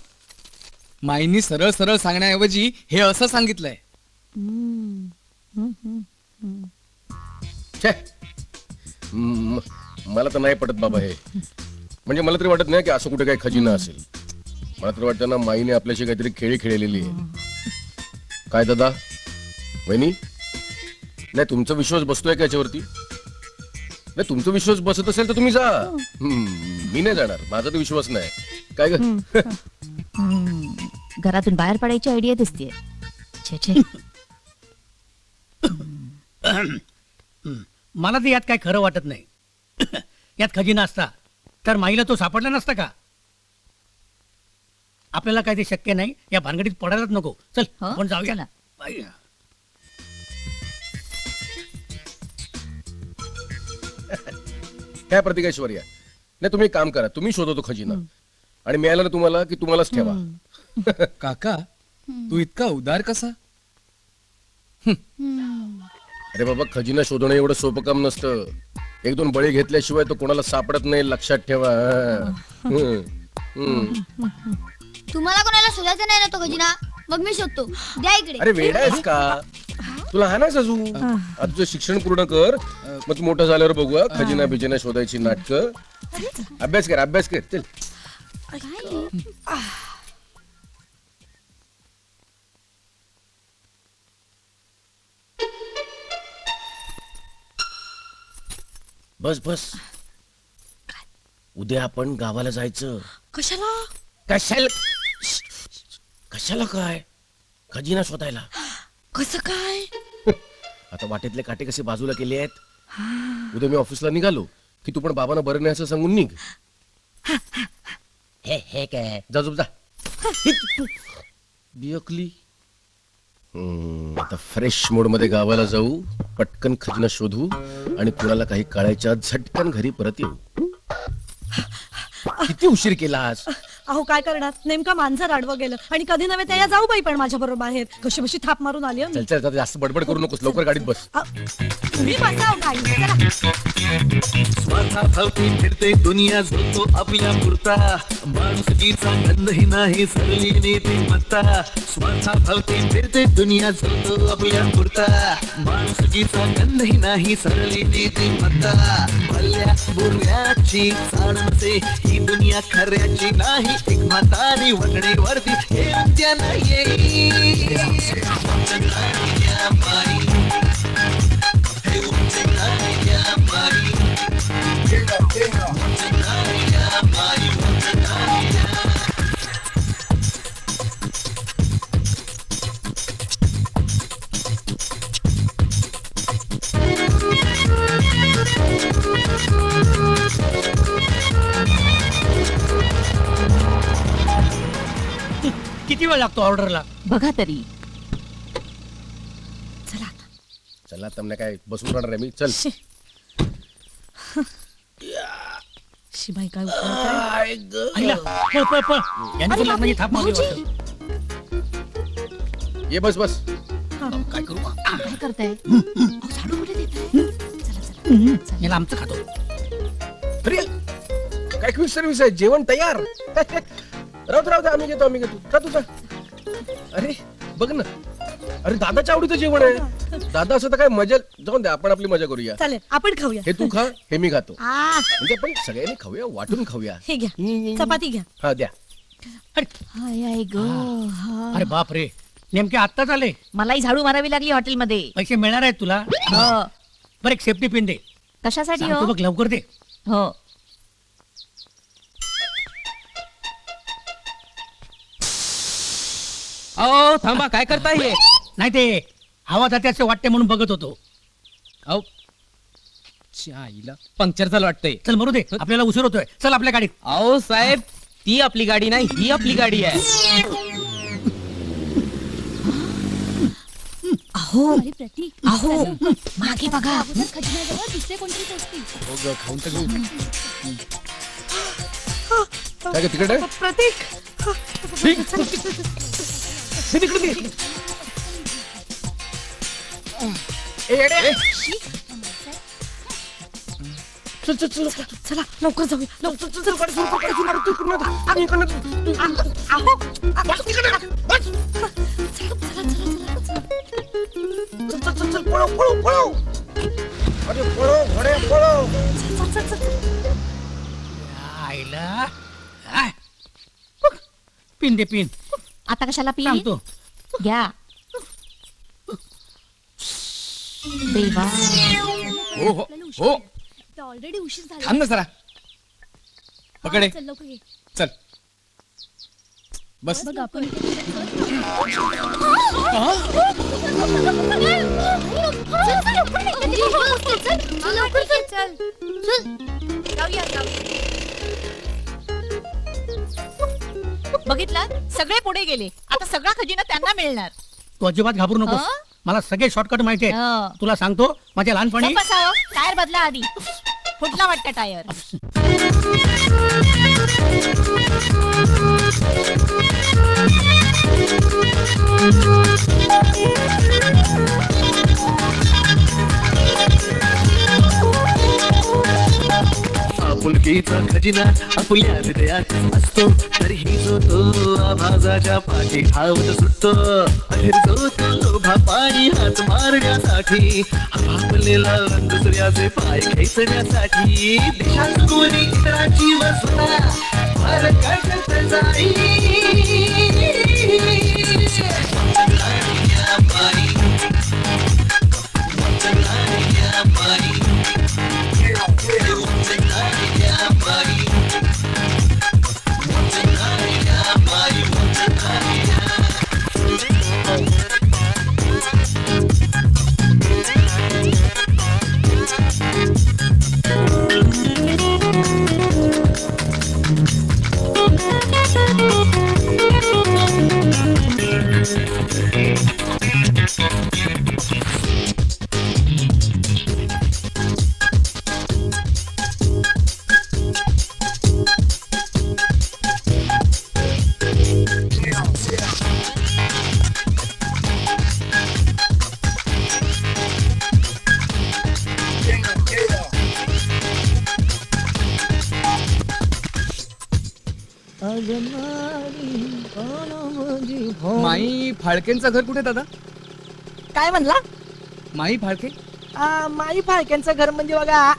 माईनी सरळ सरळ सांगण्याऐवजी हे असं सांगितलंय. छे. मला तर नाही पटत बाबा हे. म्हणजे मला तरी वाटत नाही की असं कुठे काही खजिना असेल. मला तर वाटतं ना माईने आपल्याशी काहीतरी खेळी खेळलेली आहे. काय दादा वहिनी, नाही तुमचा विश्वास बसतोय का याच्यावरती? नाही तुमचा विश्वास बसत असेल तर तुम्ही जा. मी नाही जाणार, माझा तर विश्वास नाही. काय ग? घरातून बाहेर पडायची आयडिया दिसतीये. छे छे. मला तर यात काय खरं वाटत नाही. यात खजिना असता तर माईला तो सापडला नसता का? आपल्याला काय ते शक्य नाही, या भानगडीत पडायलाच नको. चल हो, आपण जाऊया. चला. बाई. काय प्रतिकेश्वर्या, नाही तुम्ही एक काम करा, तुम्ही शोधा तो खजिना आणि मिळाला ना तुम्हाला की तुम्हालाच ठेवा. काका तू इतका उदार कसा? अरे बाबा, खजिना शोधणं एवढं सोपं काम नसतं. एक दोन बळी घेतल्याशिवाय तो कोणाला सापडत नाही, लक्षात ठेवा. तुम्हाला कोणाला शोधायचं नाही ना तो खजिना, मग मी शोधतो. द्या इकडे. अरे वेडा आहेस का? तुला हा नाच अजून. आता तुझं शिक्षण पूर्ण कर, मग तू मोठं झाल्यावर बघूया खजिना बिजिना शोधायची नाटकं. अभ्यास कर, अभ्यास कर. चल. बस बस, उद्या आपण गावाला जायचं. कशाला? कशाला? कशाला काय? खजिना शोधायला. कसं काय? आता वाटेतले काटे कसे बाजूला केले आहेत. उद्या मी ऑफिसला निघालो की तू पण बाबांना बरं नाही असं सांगून निघ. हे काय, जा झोप जा. बियकली. आता फ्रेश मोड मध्ये गावाला जाऊ, पटकन खजिना शोधू आणि कुणाला काही कळायच्या झटकन घरी परत येऊ. किती उशीर केला आज? अहो काय करणार, नेमका मांजर आडवं गेलं आणि कधी नव्हे त्या जाऊ बाई पण माझ्या बरोबर बाहेर कशी बशी थाप मारून आली हं मी. चल चल, जास्त बडबड करू नकोस, लवकर गाडीत बस. तुम्ही बसा हो गाडी. चला. स्वार्थाभोवती फिरते दुनिया, झुलतो आपल्या पुरता. माणुसकीचा गंधही नाही, सरली नीतिमत्ता. स्वार्थाभोवती फिरते दुनिया, झुलतो आपल्या पुरता. माणुसकीचा गंधही नाही, सरली नीतिमत्ता. भल्या बुऱ्याची जाणते ही दुनिया, खऱ्याची नाही. एक म्हातारी वडणीवरती हे अंत्याला येईल. किती वेळ लागतो ऑर्डरला? बघा तरी. चला તમને काय बसून राहणार आहे मी. चल. शिबाई काय उठवताय? आईला, पळ पळ पळ. यांनी पण लग्नाची थाप मारली वाटतं. ये बस बस. काय करू? काय करताय? झाडू कुठे देताय? याला आमचं खातो. अरे काय क्विक सर्व्हिस आहे, जेवण तयार. राहू दे, आम्ही घेतो जा तू जा. अरे बघ ना, अरे दादाच्या आवडीचं जेवण आहे. दादा असं तर काय मजा. जाऊन दे, आपण आपली मजा करूया. चालेल आपण खाऊया. हे तू खा, हे मी खातो. आ, म्हणजे आपण सगळ्यांनी खाऊया, वाटून खाऊया. हे घ्या चपाती घ्या. हा द्या. हाय हाय गो. हा. अरे बाप रे, नेमके आत्ताच आले. मलाही झाडू मारावी लागली हॉटेलमध्ये. पैसे मिळणार आहेत तुला? हो. बरं एक सेफ्टी पिन दे. कशासाठी सांगतो हो? बघ, लवकर दे. हो. अहो थांबा, काय करताय हे? नाही ते हवा जाते असे वाटते म्हणून बघत होतो. अहो आईला पंक्चर झालं वाटतंय. चल मरू दे, आपल्याला उशीर होतोय. चल आपल्या गाडीत. अहो साहेब, ती आपली गाडी नाही, ही आपली गाडी आहे. अहो अरे प्रतीक, अहो मागे बघा. खजिन्याजवळ दुसरे कोणतरी असतील. हो ग, खाऊन तर घेऊ. काय ग, तिकडे आहे? प्रतीक. हे तिकडे दे. ए, येडे. चल चल चल चला लवकर जाऊया. लवकर चल, चल, चल, चल, चल, पळो. अरे पळो घोडे, पळो. चल चल. आईला आय. पिन दे पिन आता कशाला पी सांगतो. घ्या देवा. हो हो हो ऑलरेडी उशीर झाला. थांब ना जरा. पकडे चल लवकर ये. चल बस. बघ आपण बघितलं सगळे पुढे गेले आता सगळा खजिना त्यांना मिळणार. तू अजिबात घाबरू नकोस. हं? मला सगळे शॉर्टकट माहिती हं. आहे. तुला सांगतो माझ्या लहानपणी टायर बदला आधी. फुटला वाटतं टायर. आपुलकीचा खजिना आपल्या हृदयात असतो तरीही जो तो आवाजाच्या पाठी धावत सुटतो अखेर जो तो लोभा पाणी हात मारण्यासाठी आपलेला दुसऱ्याचे पाय खेचण्यासाठी देशात कोणी इतरांची वसुला भारत काढत जाई माई फाळकेंचं घर कुठे दादा? काय म्हणला? माई फाळके माई फाळक्यांचं घर म्हणजे बघा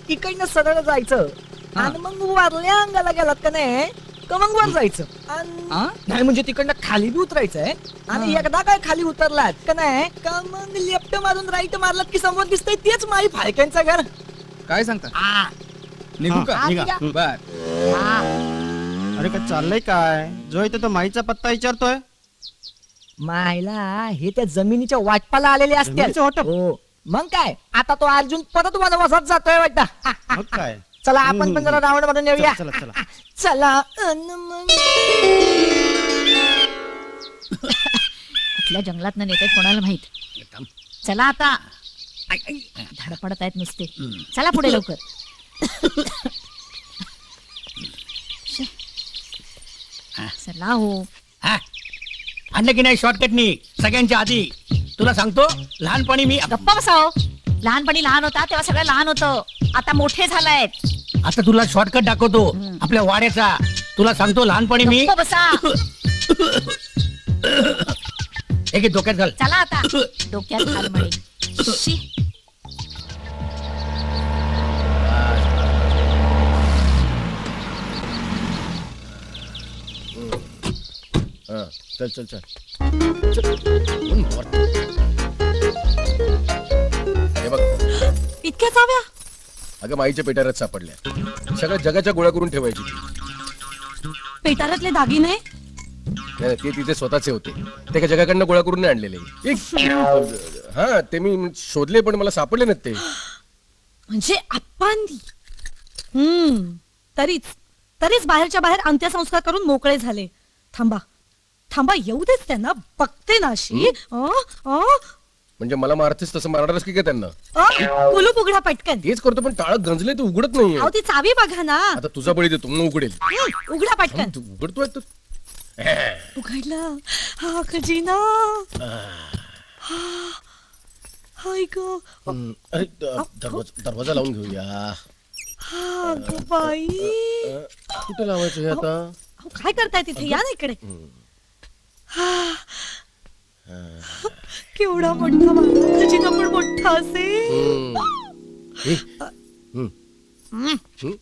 इकडनं सरळ जायचं हा. आणि मग वरल्या अंगाला गेलात का नाही का मग वर जायचं हा? नाही म्हणजे तिकडनं खाली बी उतरायचंय आणि एकदा काय खाली उतरलात का नाही का मग लेफ्ट मारून राईट मारलात की समोर दिसतंय तेच माई फाळक्यांचं घर. काय सांगता? आ, निघू का? हा, निघा. बर. अरे काय चाललंय काय? जो इथे तो माईचा पत्ता विचारतोय. मायला हे त्या जमिनीच्या वाटपाला आलेले असते. जमिनीचं वाटप? हो मग काय आता तो अर्जुन परत वनवासात जातोय वाटतं. मग काय? चला आपण पण जरा रावण म्हणून येऊया. चला, चला, चला. चला अन मग कुठल्या जंगलात नेतात कोणाला माहित. चला आता धडपडत आहेत नुसते. चला पुढे लवकर. चला हो. हा. आणलं की नाही शॉर्टकटनी सगळ्यांच्या आधी. तुला सांगतो लहानपणी मी गप्पा बसाव. लहानपणी लहान होता तेव्हा सगळं लहान होतं. आता मोठे झालायत. आता तुला शॉर्टकट दाखवतो आपल्या वाड्याचा. तुला सांगतो लहानपणी मी गप्प बसा. एक डोक्यात घाल. चला आता डोक्यात घाल म्हणे. शी. हा चल चल चल चल. हे बघ इतक्या चाव्या अगं माईच्या पेटाऱ्यात सापडल्या. सगळ्या जगाच्या गोळ्या करून ठेवायची ती. पेटाऱ्यातले दागिने नाही, ते तिथे स्वतःचे होते. ते का जगाकडनं गोळा करून नाही आणलेले. हा ते मी शोधले पण मला सापडले नाहीत ते. म्हणजे आप्पांनी तरीच तरीच बाहेरच्या बाहेर अंत्यसंस्कार करून मोकळे झाले. थांबा थांबा येऊ देच त्यांना. बघते ना अशी. म्हणजे मला मारतेस तसं मारणारच की काय त्यांना? कुलूप उघडा पटकन. तेच करतो पण टाळं गंजले तर उघडत नाहीये. अहो ती चावी बघा ना. आता तुझा बळी देतो मग उघडेल. उघडा पटकन. तू उघडतोय तर उघडलं. हा खजिना. हाय ग. अरे दरवाजा लावून घेऊया. हा ग बाई. कुठे लावायचं हे आता? अहो, काय करताय तिथे? या ना इकडे. हा. केवढा मोठा माझा खजिना पण मोठा असेल. हे, ठीक.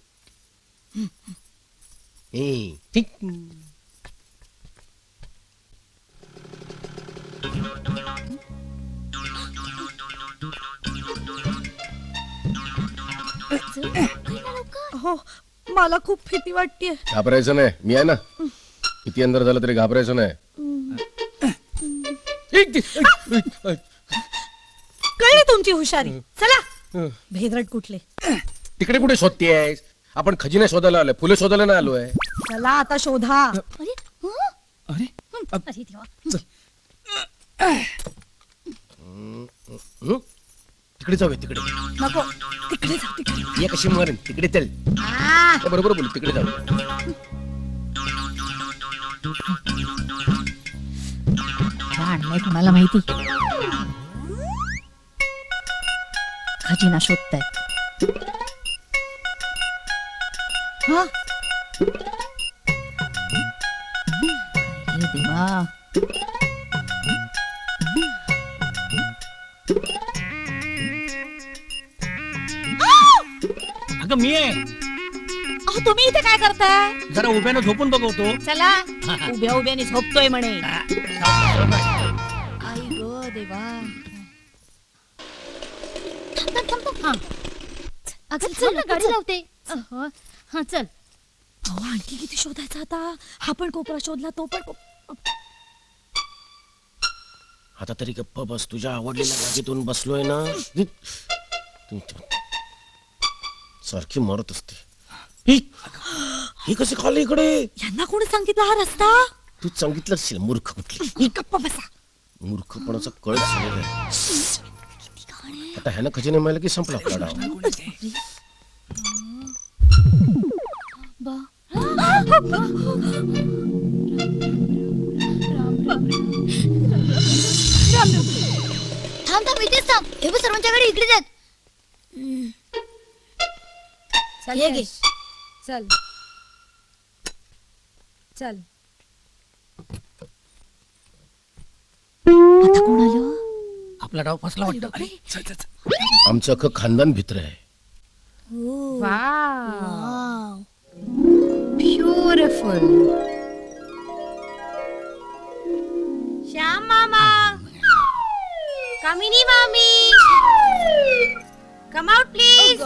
हो मला खूप भीती वाटतेय. घाबरायचं नाही, मी आहे ना. किती अंदर झालं तरी घाबरायचं नाही. कळली तुमची हुशारी. चला भेदरट कुठले. तिकडे कुठे शोधतेस? आपण खजिने शोधायला आलोय, फुले शोधायला नाही आलोय. चला आता शोधा. अरे अरे अरे देवा. तिकडे जाऊया, तिकडे. नको तिकडे जा तिकडे. ये कशी मारेन, तिकडे चल. बरोबर बोल, तिकडे जाऊ. आणलंय कुणाला माहिती. खजिना शोधतायत. हा हे देवा. अगं मी आहे. अहो, तुम्ही इथे काय करताय? जरा उभ्यानं झोपून बघवतो. चला उभ्या उभ्याने झोपतोय म्हणे. आई गो देवा. हा अगं चल ना गाडी लावते. हा चल. अहो आणखी किती शोधायचं आता. हा पण कोपरा शोधला, तो पण आता तरी गप्प बस. तुझ्या आवडलेल्या जागेतून बसलोय ना. सारखी मारत असते. ही कशी खाली इकडे? यांना कोणी सांगितलं हा रस्ता? तू सांगितलं असेल, मूर्ख कुठली. गप्प बसा. मूर्खपणाचा कळच झालेला आहे. आता ह्यानं खजिने मिळाले की संपला आपला डाव. थांब थांब इथेच थांब. हे बघ सर्वांच्याकडे इकडे जात. चल ये घे. चल चल. आता कोण आलं? आपला डाव फसला वाटतं. आमचं अख्खं खानदान भित्र आहे. Wow beautiful. श्याम मामा, कामिनी मामी, कम आउट प्लीज.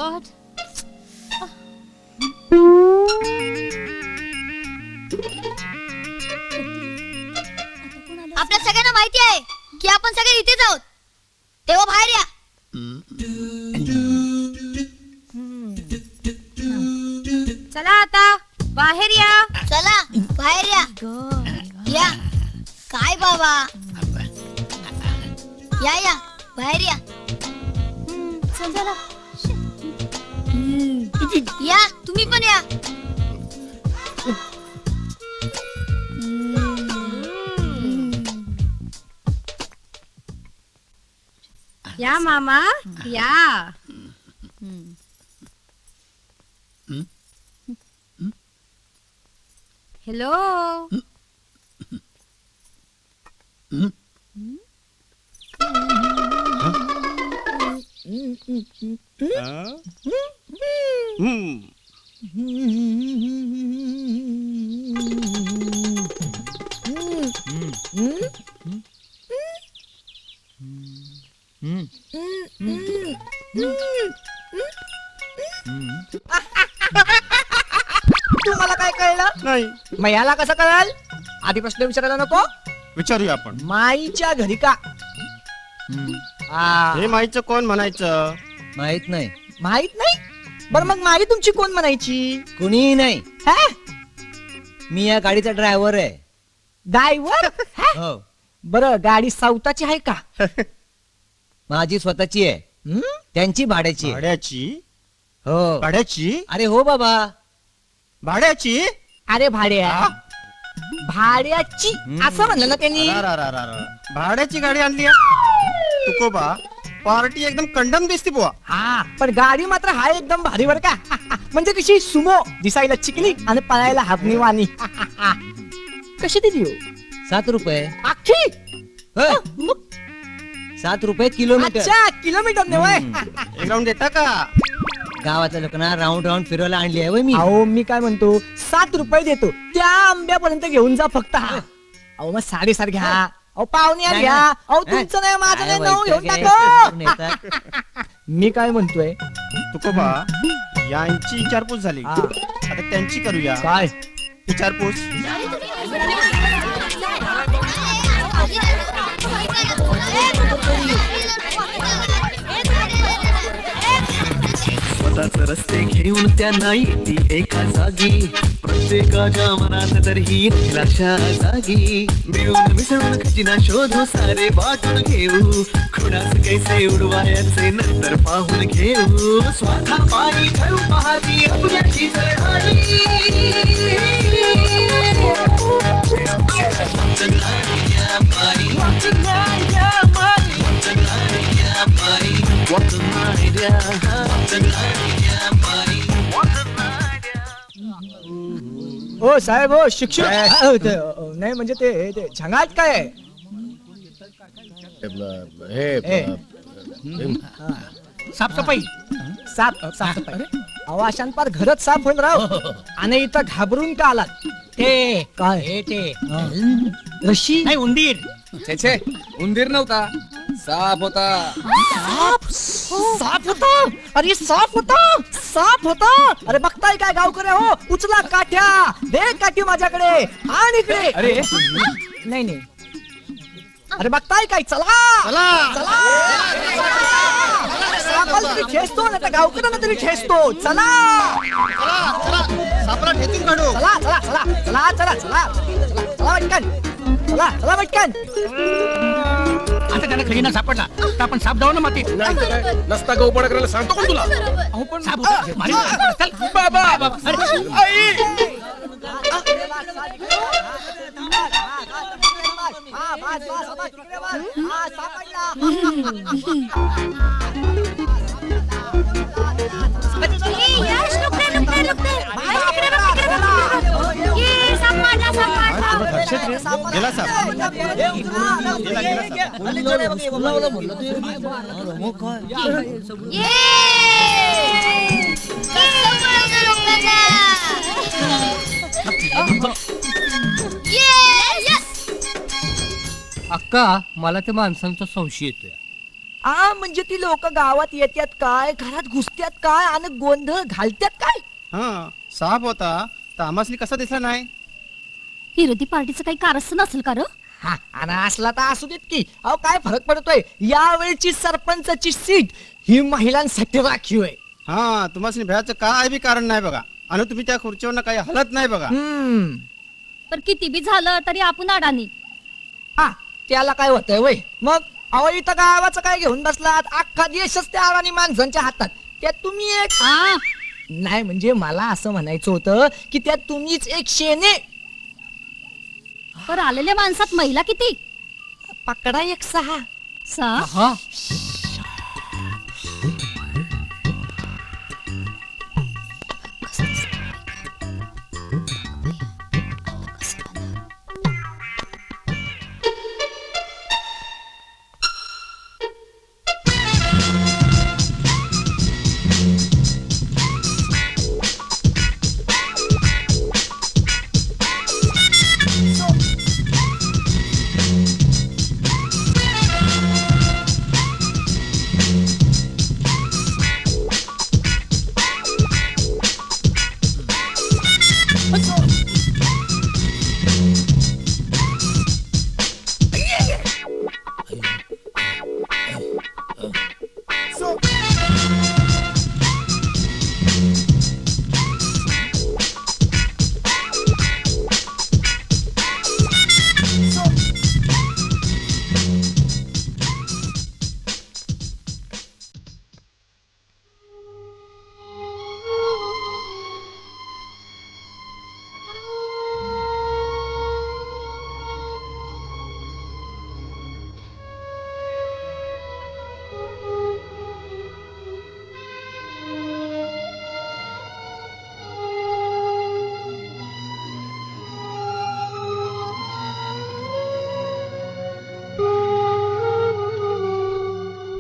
आपल्या सगळ्यांना माहिती आहे की आपण सगळे इथेच आहोत. तेव्हा बाहेर या. चला आता बाहेर या. चला बाहेर या. या. काय बाबा. या या बाहेर या. चला. या तुम्ही पण या. या मामा या. हेलो. तुम्हाला काय कळलं नाही मग याला कसं कळाल? आधी प्रश्न विचारायला नको. विचारूया आपण. माईच्या घरी का? हे माईचं कोण म्हणायचं? माहित नाही. माहित नाही? बर मग माई तुमची कोण म्हणायची? कुणी नाही. मी या गाडीचा ड्रायव्हर आहे. ड्रायव्हर? हो. बर गाडी सावताची आहे का? माझी स्वतःची आहे. त्यांची भाड्याची आहे. भाड्याची? हो. भाड्याची? अरे हो बाबा. भाड्याची? अरे भाड्या भाड्याची असं म्हणलं ना त्यांनी. भाड्याची गाडी आणली. तुकोबा पार्टी एकदम कंडम दिसती बुवा. हा पण गाडी मात्र हा एकदम भारी बर का. म्हणजे कशी सुमो, दिसायला चिकनी आणि पळायला हापणी वाणी. कशी दिली हो? 7 रुपये. अख्खी? 7 रुपये किलोमीटर. अच्छा किलोमीटर ने वय. एक राऊंड देता का? गावातल्या लोकांना राऊंड राऊंड फिरवायला आणली आहे मी. अहो मी काय म्हणतो 7 रुपये देतो त्या आंब्यापर्यंत घेऊन जा फक्त. अहो मग 7.5 घ्या. अहो पाहुणे घ्या. अहो तुमचं नाही माझं नाही नाव घेऊन टाका. मी काय म्हणतोय तुकोबा यांची विचारपूस झाली, आता त्यांची करूया. काय विचारपूस? स्वतःच रस्ते घेऊन त्यांना येते एका जागी, प्रत्येकाच्या मनात तर ही निराशा जागी. मिळून मिसळून खजिना शोधू सारे वाटून घेऊ, खुणास कैसे उडवायचे नंतर पाहून घेऊ. स्वतः पायी ठरू पाहती आपल्याची ओ साहेब हो शिक्षक नाही म्हणजे ते झंगाट काय आहे? साफसफाई. साफसफाई. अहो अशान पार घरच साफ होईल राव. आणि इथं घाबरून का आलात? ते काय ते रशी नाही उंदीर. छे उंदीर नव्हता, साप होता. साफ होता. अरे साफ होता. साफ होता. अरे बघताय काय गावकरे हो, उचला काठ्या. दे काठी माझ्याकडे. आणि इकडे. अरे नाही नाही. अरे बघताय काय, चला चला. सापाला तरी ठेचतो ना, त्या गावकऱ्यांना तरी ठेचतो. चला सापरा ठेचून काढू. चला चला चला चला चला चला चला पटकन. चला चला पटकन. आता त्याला खजिना सापडला तर आपण साप जाऊ ना मातीत. नाही तर काय, नसता गौपणा करायला सांगतो कोण तुला? अहो पण साप होता. मारी चल. बाबा आई हा बस बस बस तिकडे बस. हा सापडला. यश रुक दे. भाई इकडे बघ, इकडे बघ. ये साप मारला, साप मारला. गेला साप. अक्का मला त्या माणसांचा संशय येतोय. म्हणजे ती लोक गावात येतात काय, घरात घुसत्यात काय आणि गोंधळ घालत्यात काय? हा साप होता तर आम्हासली कसा दिसला नाही? विरोधी पार्टीचं काही कारस्थान असेल का र? हा आणि असला तर असू देत की. अहो काय फरक पडतोय, यावेळची सरपंचाची सीट ही महिलांसाठी राखीव आहे. हा तुम्हाला भ्याचं काय बी कारण नाही बघा, आणि तुम्ही त्या खुर्चीवर काही हलत नाही बघा. पण किती बी झालं तरी आपण अडाणी. हा त्याला काय होतंय वय मग? अहो इथं गावाचं काय घेऊन बसलात? अख्खा देशच त्या अडाणी माणसांच्या हातात. त्यात तुम्ही एक नाही म्हणजे मला असं म्हणायचं होतं की त्यात तुम्हीच एक शेणे. पर आलेल्या माणसात महिला किती? पकडा एक 6. सहा?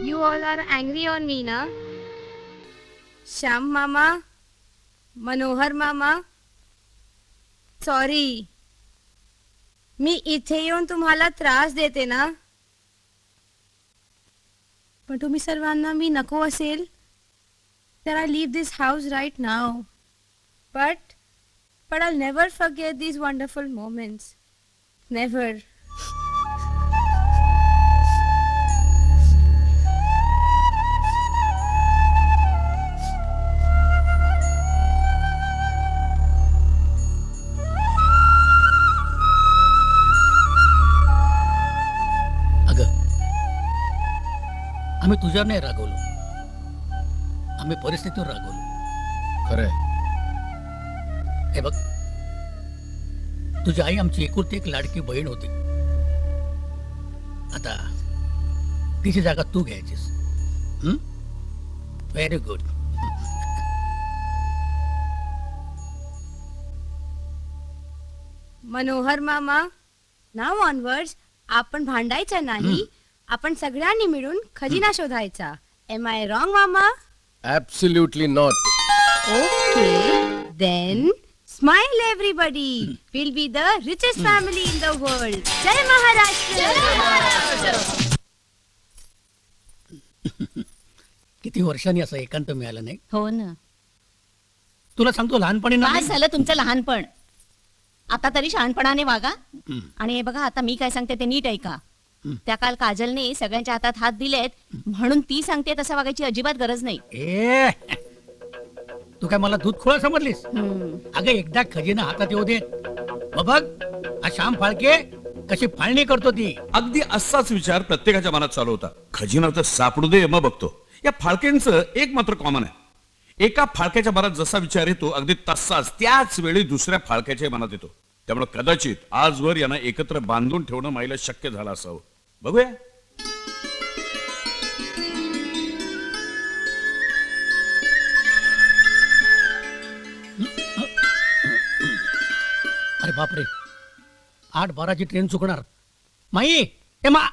You all are angry on me, na? Shyam मामा, मनोहर मामा, सॉरी, मी इथे येऊन तुम्हाला त्रास देते ना? पण तुम्ही सर्वांना मी नको असेल तर I leave this house right now. But I'll never forget these wonderful moments. Never. अगं, आम्ही तुझ्यावर नाही रागवलो, आम्ही परिस्थितीवर रागवलो. खरंय. हे बघ, तुझी आई आमची एकुलती एक लाडकी बहीण होती. आता तिची जागा तू घ्यायचीस. Very good. मनोहर मामा, नाव ऑनवर्ड्स आपण भांडायचं नाही, आपण सगळ्यांनी मिळून खजिना शोधायचा. एम आय रॉंग मामा? Absolutely not. Okay, then smile everybody. We'll be the richest family in the world. Jai Maharashtra! किती वर्षांनी असं एकांत मिळालं नाही. हो ना. तुला सांगतो, लहानपणी ना काय झालं तुमचं लहानपण? आता तरी शहाणपणाने वागा. आणि हे बघा, आता मी काय सांगते ते नीट ऐका. त्या काल काजलने सगळ्यांच्या हातात हात दिलेत म्हणून ती सांगते तसं वागायची अजिबात गरज नाही. ए, तू काय मला दूध खोळा समजलीस? अगं, एकदा खजिना हातात येऊ दे, मग बघ हा श्याम फाळके कशी फाळणी करतो ती. अगदी असाच विचार प्रत्येकाच्या मनात चालू होता. खजिना तर सापडू दे मग बघतो. या फाळकेंचं एक मात्र कॉमन आहे. एका फाळक्याच्या मनात जसा विचार येतो अगदी तसाच त्याच वेळी दुसऱ्या फाळक्याच्या मनात येतो. त्यामुळे कदाचित आजवर यांना एकत्र बांधून ठेवणं माईला शक्य झालं असावं. बघूया. अरे बापरे, 8:12ची ट्रेन चुकणार. माई, ए मा,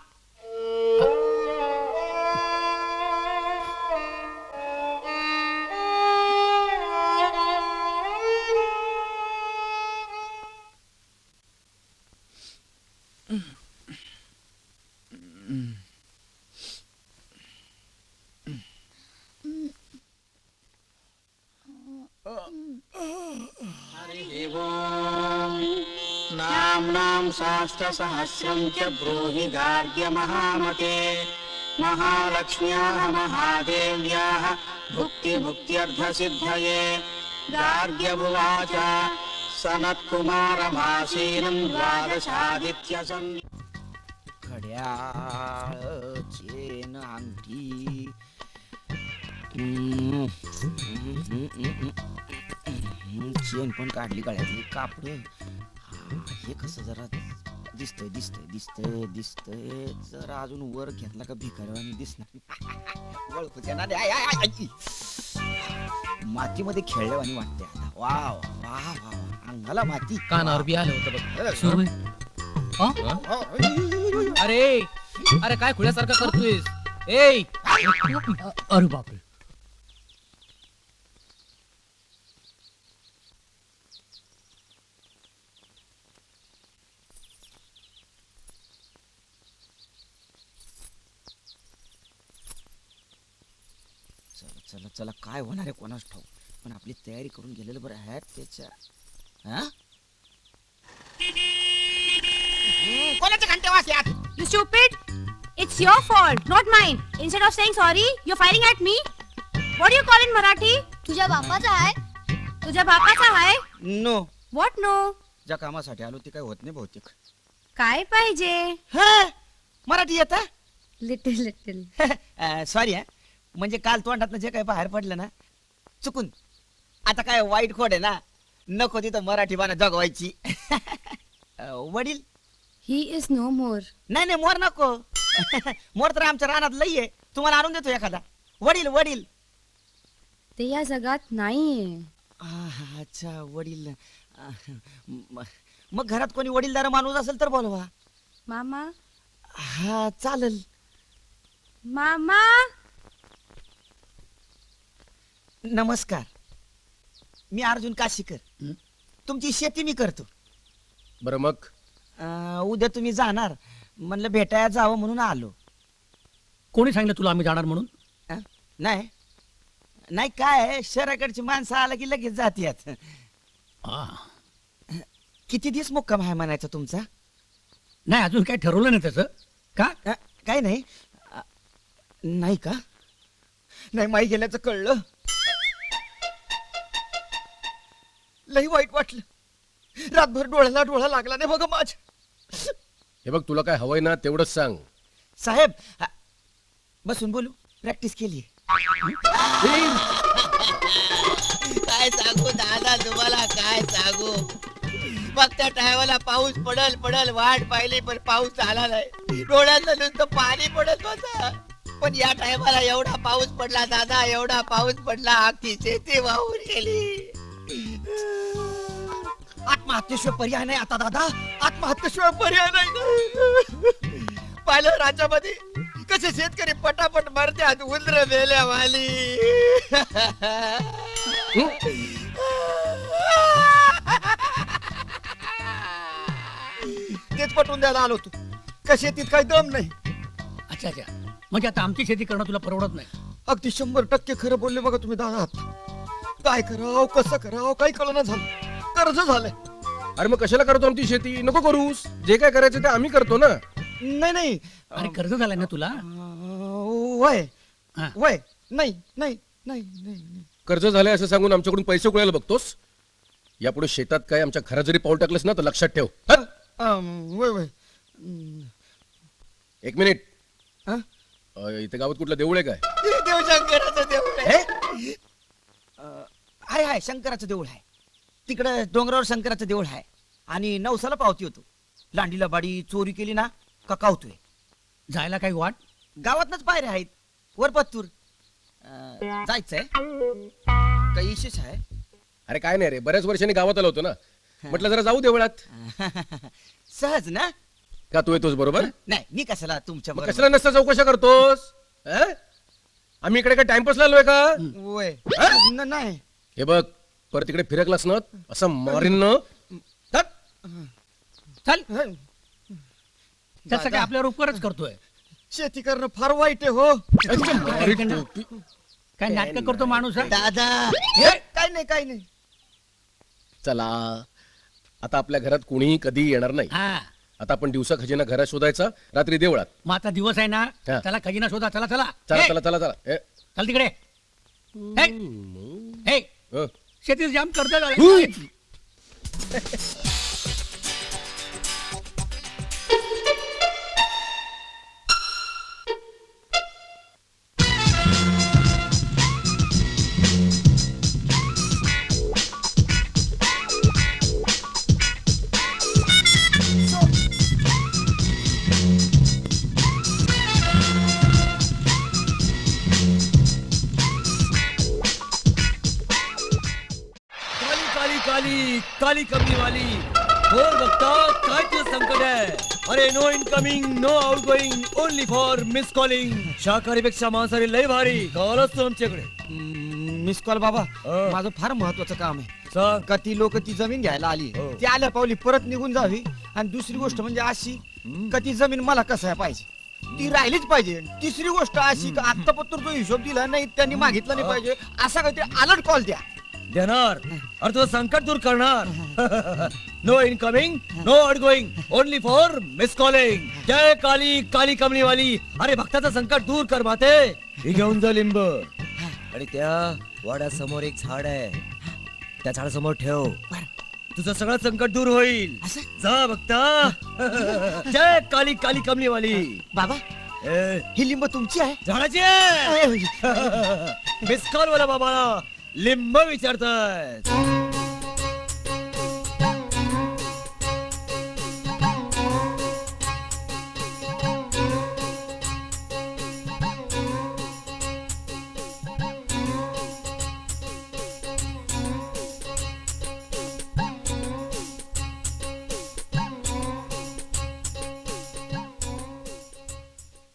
नाम्नां साष्टसहस्रं च ब्रूहि गार्ग्य महामते. महालक्ष्म्याः महादेव्याः भुक्तिमुक्त्यर्थसिद्धये. गार्ग्यमुवाच सनत्कुमारमासीनं द्वादशादित्यसन्. घड्याळ, चेन, अंगठी, चेन पण काढली, गळ्यातली कापड. हे कसं जरा दिसतंय दिसतंय दिसतंय दिसतंय. जरा अजून वर घेतला का भिकाऱ्यावानी दिसणार. ओळखू द्या ना. मातीमध्ये खेळल्यावानी वाटते आता. वा वा वा, अंगाला माती. कानावर बी आलं होतं बघ. अरे अरे, काय खुल्यासारखं करतोयस? ए, अरे बापरे. चला चला, काय होणार आहे कोणाच ठाऊक. पण आपली तयारी करून गेलेलं बरं आहे. त्याच्या कोणाचे घंटे वाजल्यात? You stupid! It's your fault, not mine. Instead of saying sorry, you're firing at me. What do you call in Marathi? तुझ्या बापाचा आहे? तुझ्या बापाचा आहे? नो. What no? ज्या कामासाठी आलो ते काय होत नाही बहुतेक. काय पाहिजे? मराठी येत? Little little. सॉरी हा, म्हणजे काल तोंडात जे काही बाहेर पडलं ना चुकून. आता काय वाईट खोड आहे ना, नको तिथं मराठी बाणा जगवायची. वडील? He is no more. नाही नाही, मोर नको. मोर तर आमच्या रानात लई आहे, तुम्हाला आणून देतो एखादा. वडील वडील. ते या जगात नाहीये. अच्छा, वडील. मग घरात कोणी वडीलदार माणूस असेल तर बोलवा. मामा? हा चालेल. मामा? नमस्कार, मी अर्जुन काशीकर. हं? तुमची शेती मी करतो. बरं मग उद्या तुम्ही जाणार म्हणलं भेटायला जावं म्हणून आलो. कोणी सांगितलं तुला आम्ही जाणार म्हणून? नाही नाही, काय शहराकडची माणसं आला की लगेच जातीयात. आ, किती दिवस मुक्काम आहे म्हणायचा तुमचा? नाही अजून काही ठरवलं नाही त्याचं. का? काय नाही. नाही का? नाही, माई गेल्याचं कळलं. लई वाईट वाटलं. रातभर डोळ्याला डोळा लागला नाही बघा माझ्या. हे बघ, तुला काय हवंय ना तेवढंच सांग. साहेब, बसून बोलू, प्रॅक्टिस केली. काय सांगू दादा तुम्हाला, काय सांगू. मग त्या टायमाला पाऊस पडल पडल वाट पाहिली पण पाऊस आला नाही. डोळ्यातलं नुसतं पाणी पडत होतं. पण या टायमाला एवढा पाऊस पडला दादा, एवढा पाऊस पडला अख्खी शेती वाहून गेली. आत्महत्येशिवाय पर्याय नाही आता दादा, आत्महत्येशिवाय पर्याय नाही. पाहिलं राज्यामध्ये कसे शेतकरी पटापट मरत्यात, उंदर मेल्या वाली. तेच पटवून द्यायला आलो तू. का शेतीत काही दम नाही. अच्छा अच्छा, म्हणजे आता आमची शेती करणं तुला परवडत नाही? अगदी 100% खरं बोलले बघा तुम्ही दादा. काय करावं कसं करावं काही कळना झालं. कर्ज झालंय. अरे मग कशाला करतो आमची शेती? नको करूस. जे काय करायचं ते आम्ही करतो ना. नाही नाही, अरे कर्ज झालंय ना तुला? वय हा. वय नाही नाही नाही नाही. कर्ज झालंय असं सांगून आमच्याकडून पैसे उकळायला बघतोस? यापुढे शेतात काय आमच्या घरात जरी पाऊल टाकलंस ना तर लक्षात ठेव. हं? वय वय. एक मिनिट. हा? इथे गावात कुठलं देऊळ आहे काय? देवशंकराचं देऊळ आहे. हाय हाय, शंकराचं देऊळ आहे. तिकडे डोंगरावर शंकराचं देऊळ आहे. आणि नवसाला पावती होतो. लांडीला बाडी चोरी केली ना का कावतोय. जायला काही वाट? गावातनच पायऱ्या आहेत. वर पत्तूर. जायचंय काही विशेष आहे? अरे काय नाही रे, बऱ्याच वर्षांनी गावात आलो होतो ना, म्हटलं जरा जाऊ देवळात. सहज ना? का तू येतोस बरोबर? नाही, मी कशाला तुमच्या मग बरोबर? कशाला नसता चौकशा करतोस? हं? आम्ही इकडे काय टाइमपास लावलोय का? वय नाही. हे बघ, परत तिकडे फिरकलास ना असं मारीन ना. चल, त्याचं काय आपल्यावर उपकारच करतोय. शेती करणं फार वाईट आहे हो. काय नाटक करतो माणूस हा? दादा काय नाही काय नाही. चला, आता आपल्या घरात कोणीही कधी येणार नाही. हा, आता आपण दिवसा खजिना घरात शोधायचा, रात्री देवळात. मग आता दिवस आहे ना, हा. त्याला खजिना शोधा. चला चला. चला ए, चला चला चला. चल तिकडे. हे, हं. शेतीत जाम कर्ज झालं. हुय. काली काली काली कमी वाली बोल बघता काय तुझं संकट आहे? अरे no incoming no outgoing only for miss calling. शाकाहारी पेक्षा मांसाहारी लय भारी. कॉलच तू आमच्याकडे. मिस कॉल बाबा, हा. माझं फार महत्वाचं काम आहे. सांग. का ती लोक ती जमीन घ्यायला आली. हो. ती आल्या पावली परत निघून जावी. आणि दुसरी गोष्ट म्हणजे अशी का ती जमीन मला कसं पाहिजे, ती राहिलीच पाहिजे. तिसरी गोष्ट अशी का आत्तापत्र जो हिशोब दिला नाही त्यांनी मागितला नाही पाहिजे. असा काहीतरी अलर्ट कॉल द्या. देणार और तुझं संकट दूर करणार. No incoming no outgoing only for miss calling. जय काली काली कमली वाली. अरे भक्ताचं संकट दूर कर माते. ही घेऊन जा लिंब. आणि त्या वाड्यासमोर एक झाड आहे, त्या झाडासमोर ठेव. तुझं सगळं संकट दूर होईल. जा भक्ता. जय काली काली कमली वाली. बाबा, ही लिंब तुमची आहे? झाडाची आहे. मिस कॉल वाला बाबाला लिंब विचारतात.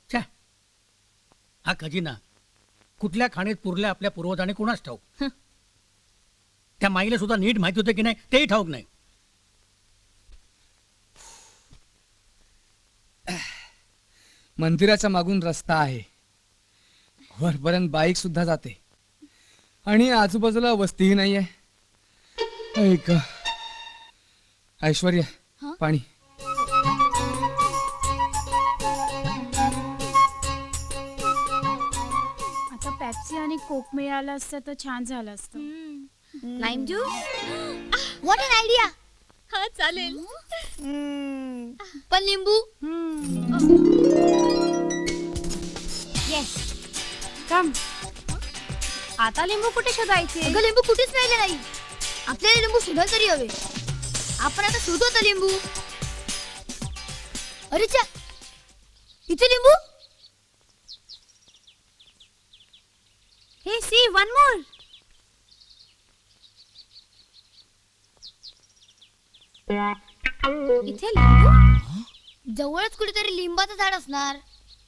छे, हा खजिना कुठल्या खाणीत पुरल्या आपल्या पूर्वजांनी कुणाच ठाऊक. त्या माईला सुद्धा नीट माहिती होतं की नाही तेही ठाऊक नाही. मंदिराच्या मागून रस्ता आहे, वरपर्यंत बाईक सुद्धा जाते आणि आजूबाजूला वस्तीही नाहीये. ऐक ऐश्वर्या, पाणी. आता पेप्सी आणि कोक मिळालं असतं तर छान झालं असतं. Lime juice. What an idea. हा चालेल. पण लिंबू. येस. कम. आता लिंबू कुठे शोधायचे? अगं लिंबू कुठेच राहिले नाही. आपल्याला लिंबू शोधायला तरी हवे. आपण आता शोधू आता लिंबू. अरे चा, इथे लिंबू. हे सी वन मोर. इथे लिंबू. जवळच कुठेतरी लिंबाचं झाड असणार.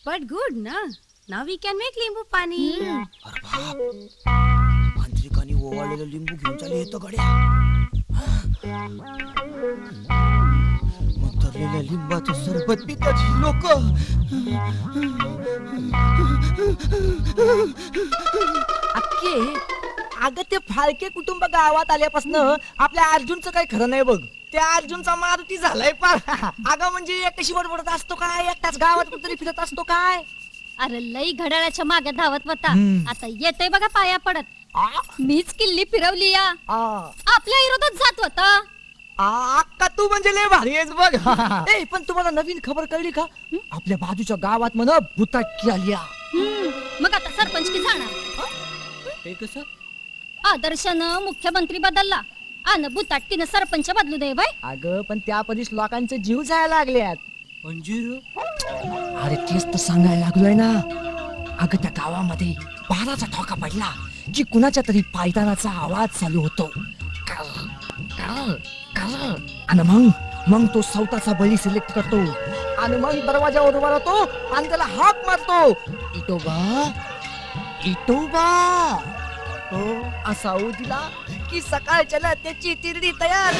बट गुड ना. नाउ वी कॅन मेक लिंबू पाणी. मांत्रिकांनी ओवाळलेलं लिंबू घेऊन चालले येतं गड्या. मंतरलेल्या लिंबाचं सरबत पितात लोक. अक्के अगं ते फाळके कुटुंब गावात आल्यापासून आपल्या अर्जुनचं काही खरं नाही बघ. त्या अर्जुनचा मारुती झालाय पार. अगं म्हणजे एकशी बडबडत असतो काय, एकटाच गावात कुठतरी फिरत असतो काय. अरे लई घड्याळाच्या मागे धावत होता. आता येतोय बघा पाया पडत. मीच किल्ली फिरवली या. आपल्या विरोधात जात होता. अक्का तू म्हणजे लय भारी आहेस बघ. ए पण तुम्हाला नवीन खबर कळली का? आपल्या बाजूच्या गावात म्हण भुताटकी आली. मग आता सरपंच की जाणार. हे कसं? आदर्शानं मुख्यमंत्री बदलला आणि भुताटकीनं सरपंच बदलू दे बाय. अगं पण त्या परीस लोकांचे जीव जायला लागल्यात. अरे तेच तर सांगायला लागलोय ना. अगं त्या गावामध्ये बाराचा ठोका पडला की कुणाच्या तरी पायतानाचा आवाज चालू होतो. आणि मग तो सौताचा बळी सिलेक्ट करतो आणि मग दरवाजावर उभा राहतो आणि त्याला हाक मारतो. इटोबा इटोबा. तो असा दिला की सकाळच्याला त्याची तिरडी तयार.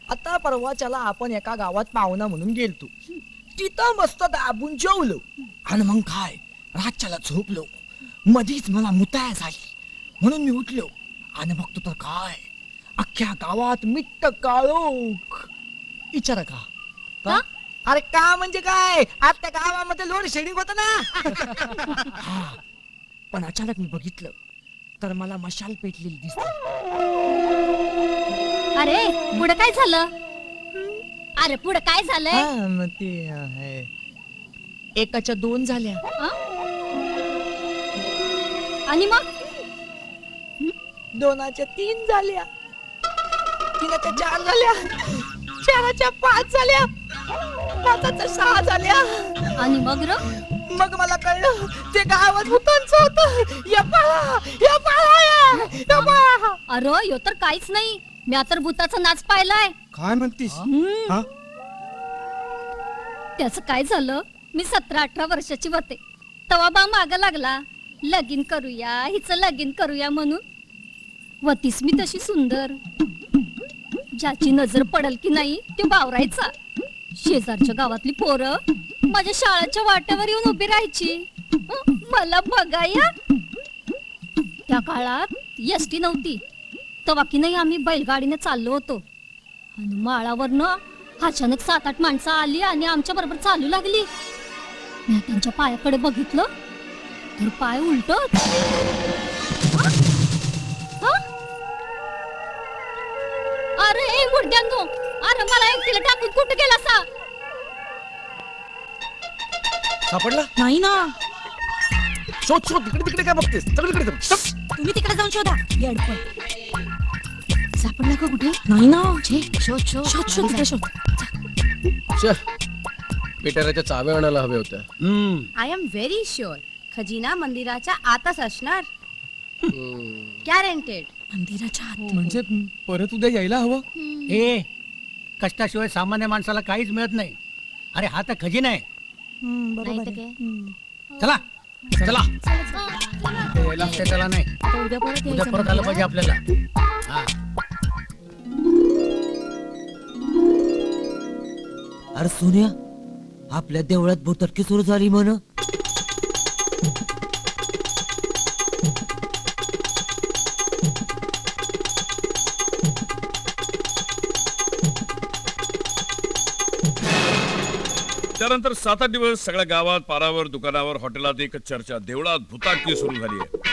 आता परवाच्याला आपण एका गावात पाहुणा म्हणून गेलतो. तिथं मस्त दाबून जेवलो आणि मग काय रातच्याला झोपलो. मधीच मला मुताया झाली म्हणून मी उठलो आणि बघतो तर काय अख्ख्या गावात मिट्ट काळोख. विचारा का? अरे का म्हणजे काय, आज त्या गावामध्ये लोड शेडिंग होत ना. पण अचानक मी बघितलं तर मला मशाल पेटलेली दिसते. अरे पुढे काय झालं? अरे पुढे काय झालंय? एकाच्या 2 झाल्या. आणि मग 2च्या 3 झाल्या. 3च्या 4 झाल्या. 4च्या 5 झाल्या. 5च्या 6 झाल्या. आणि मग मग मला कळलं ते गावात भूतांचं होतं. या पळा, या पळा, या पळा. अरे यो तर काहीच नाही. मी तर भूताचा नाच पाहिलाय. काय म्हणतीस? त्याचं काय झालं, मी 17-18 वर्षाची होते तेव्हा बा माग लागला, लगीन करूया हिचं लगीन करूया म्हणून. वतीस मी तशी सुंदर, ज्याची नजर पडल की नाही तो बावरायचा. शेजारच्या गावातली पोरं माझ्या शाळेच्या वाट्यावर येऊन उभी राहायची मला बघाया. त्या काळात एसटी नव्हती तेव्हा की नाही आम्ही बैलगाडीने चाललो होतो आणि माळावरनं अचानक 7-8 माणसं आली आणि आमच्या बरोबर चालू लागली. मी त्यांच्या पायाकडे बघितलं तर पाय उलटत. अरे मुर्द्यांनो, अरे मला एकटीला टाकून कुठे गेला सा? सापडला नाही ना. शोध शोध. तिकडे काय बघतेस? तिकडे तुम्ही तिकडे जाऊन शोधा. सापडला का कुठे? नाही ना. शोध शोध शोध शोध तिकडे शोध. पिटाऱ्याच्या चाव्या आणायला हव्या होत्या. आय एम व्हेरी शुअर खजिना मंदिराच्या आतच असणार. गॅरंटेड. मंदिराच्या आत म्हणजे परत उद्या यायला हवं. ए कष्टाशिवाय सामान्य माणसाला काहीच मिळत नाही. अरे हा तर खजिना आहे. बरोबर आहे. चला चला यायला लागतंय, चला नाही आता उद्या परत उद्या परत आलं पाहिजे आपल्याला. हा अरे सोन्या, आपल्या देवळात भूतटकी सुरू झाली म्हण. त्यानंतर 7-8 दिवस सगळ्या गावात, पारावर, दुकानावर, हॉटेलात एक चर्चा. देवळात भूताटकी सुरू झाली आहे.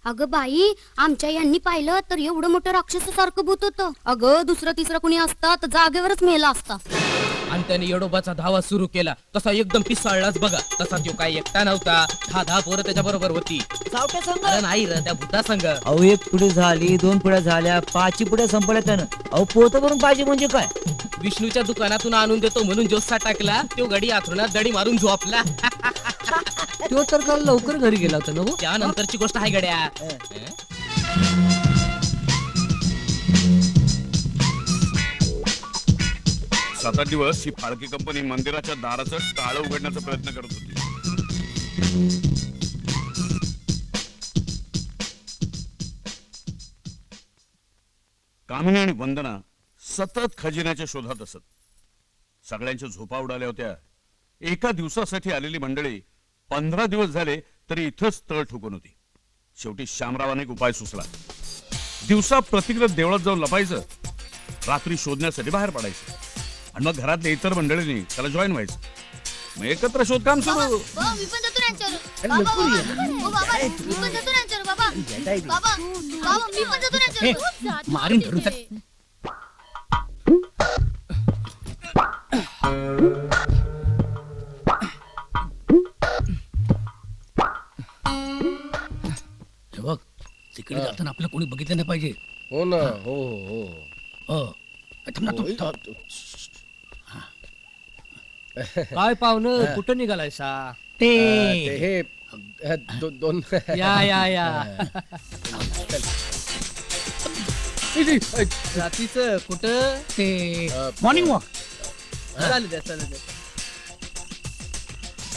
अगं बाई, आमच्या यांनी पाहिलं तर एवढं मोठं राक्षसासारखं भूत होतं. अगं दुसरं तिसरं कुणी असतं तर जागेवरच मेला असता. आणि त्याने येडोबाचा धावा सुरू केला. तसा एकदम पिसाळलाच बघा. तसा तो काय एकटा नव्हता, 10 पोरं त्याच्या बरोबर होती. अरे नाही र, त्या भूता संघ. अहो, 1 पुढे झाली, 2 पुढे झाल्या, 5 पुढे संपल्या त्यानं. अहो, पोत भरून पाहिजे म्हणजे काय? विष्णूच्या दुकानातून आणून देतो म्हणून जोसा टाकला. तो गडी आथरुणात दडी मारून झोपला. तो तर काल लवकर घरी गेला होता ना हो? त्यानंतरची गोष्ट आहे गड्या. 7-8 दिवस ही फाळके कंपनी मंदिराच्या दाराचं टाळं उघडण्याचा प्रयत्न करत होती. कामिनी आणि वंदना सतत खजिन्याच्या शोधात असत. सगळ्यांच्या झोपा उडाल्या होत्या. एका दिवसासाठी आलेली मंडळी 15 दिवस झाले तरी इथंच तळ ठोकून होती. शेवटी श्यामरावाने एक उपाय सुचला. दिवसा प्रत्येक देवळात जाऊन लपायचं, रात्री शोधण्यासाठी बाहेर पडायचं आणि मग घरातल्या इतर मंडळींनी त्याला जॉईन व्हायचं. मग एकत्र शोधकाम सुरू. मी पण जातो त्यांच्यावर. बाबा, मी पण जातो त्यांच्यावर. बाबा, बाबा, बाबा, मी पण जातो त्यांच्यावर. मारीन धरून तर. हे बघ, तिकडे जाताना आपलं कोणी बघितलं नाही पाहिजे. हो ना. हो हो हो थांब ना, थांब. काय पाहुणं, कुठं निघालायसा? ते हे दोन या या या. रात्रीच कुठं? ते मॉर्निंग वॉक. चालू द्या, चालू द्या.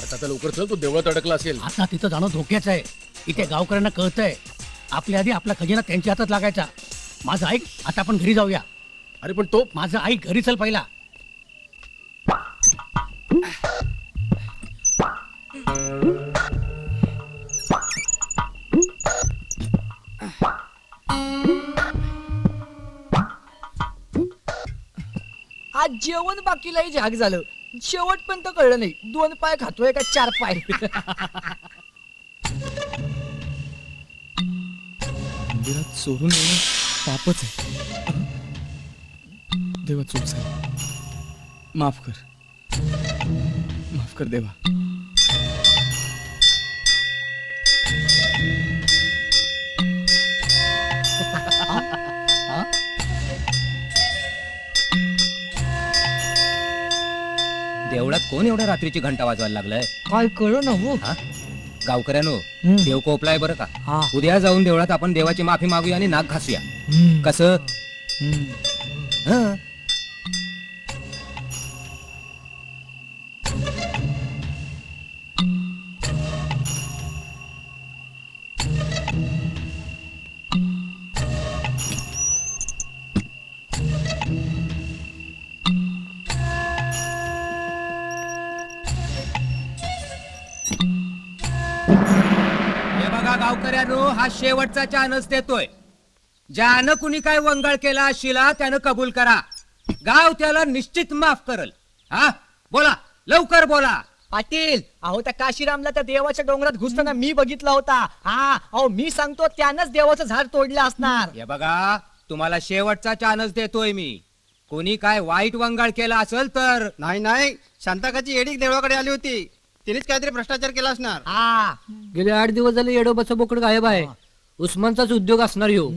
आता लवकर चल, तो देवळात अडकला असेल. आता तिथं जाणं धोक्याचं आहे. इथे गावकऱ्यांना कळतंय आपल्या आधी आपला खजिना त्यांच्या हातात लागायचा. माझं ऐक, आता आपण घरी जाऊया. अरे पण तो माझं ऐक, घरी चल पहिला. आज जेवण बाकीलाही झाग झालं. शेवट पण तर कळलं नाही. 2 पाय खातोय का 4 पाय? मंदिरात चोरून येणं पापच आहे. देवा, चूक झाली. माफ कर, माफ कर देवा. देवळात कोण एवढ्या रात्रीची घंटा वाजवायला लागलाय? काय कळलं ना हो? गावकऱ्यानो, देव कोपलाय बरं का. उद्या जाऊन देवळात आपण देवाची माफी मागूया आणि नाक घासूया. कसं? हं. हे बघा गावकऱ्यानो, हा शेवटचा चान्स देतोय. ज्यानं कुणी काय वंगाळ केला अशिला त्यानं कबूल करा. गाव त्याला निश्चित माफ करल. हा, बोला, लवकर बोला. पाटील, अहो त्या काशीरामला त्या देवाच्या डोंगरात घुसताना मी बघितला होता. हा, अहो मी सांगतो त्यानंच देवाचं झाड तोडलं असणार. हे बघा, तुम्हाला शेवटचा चान्स देतोय मी. कोणी काय वाईट वंगाळ केला असेल तर. नाही नाही, शांताकाची एडिक देवळाकडे आली होती. तिनेच काहीतरी भ्रष्टाचार केला असणार. हा, गेले 8 दिवस झाले येडोबाचं बोकड गायब आहे. उस्मानचाच उद्योग असणार ह्यो.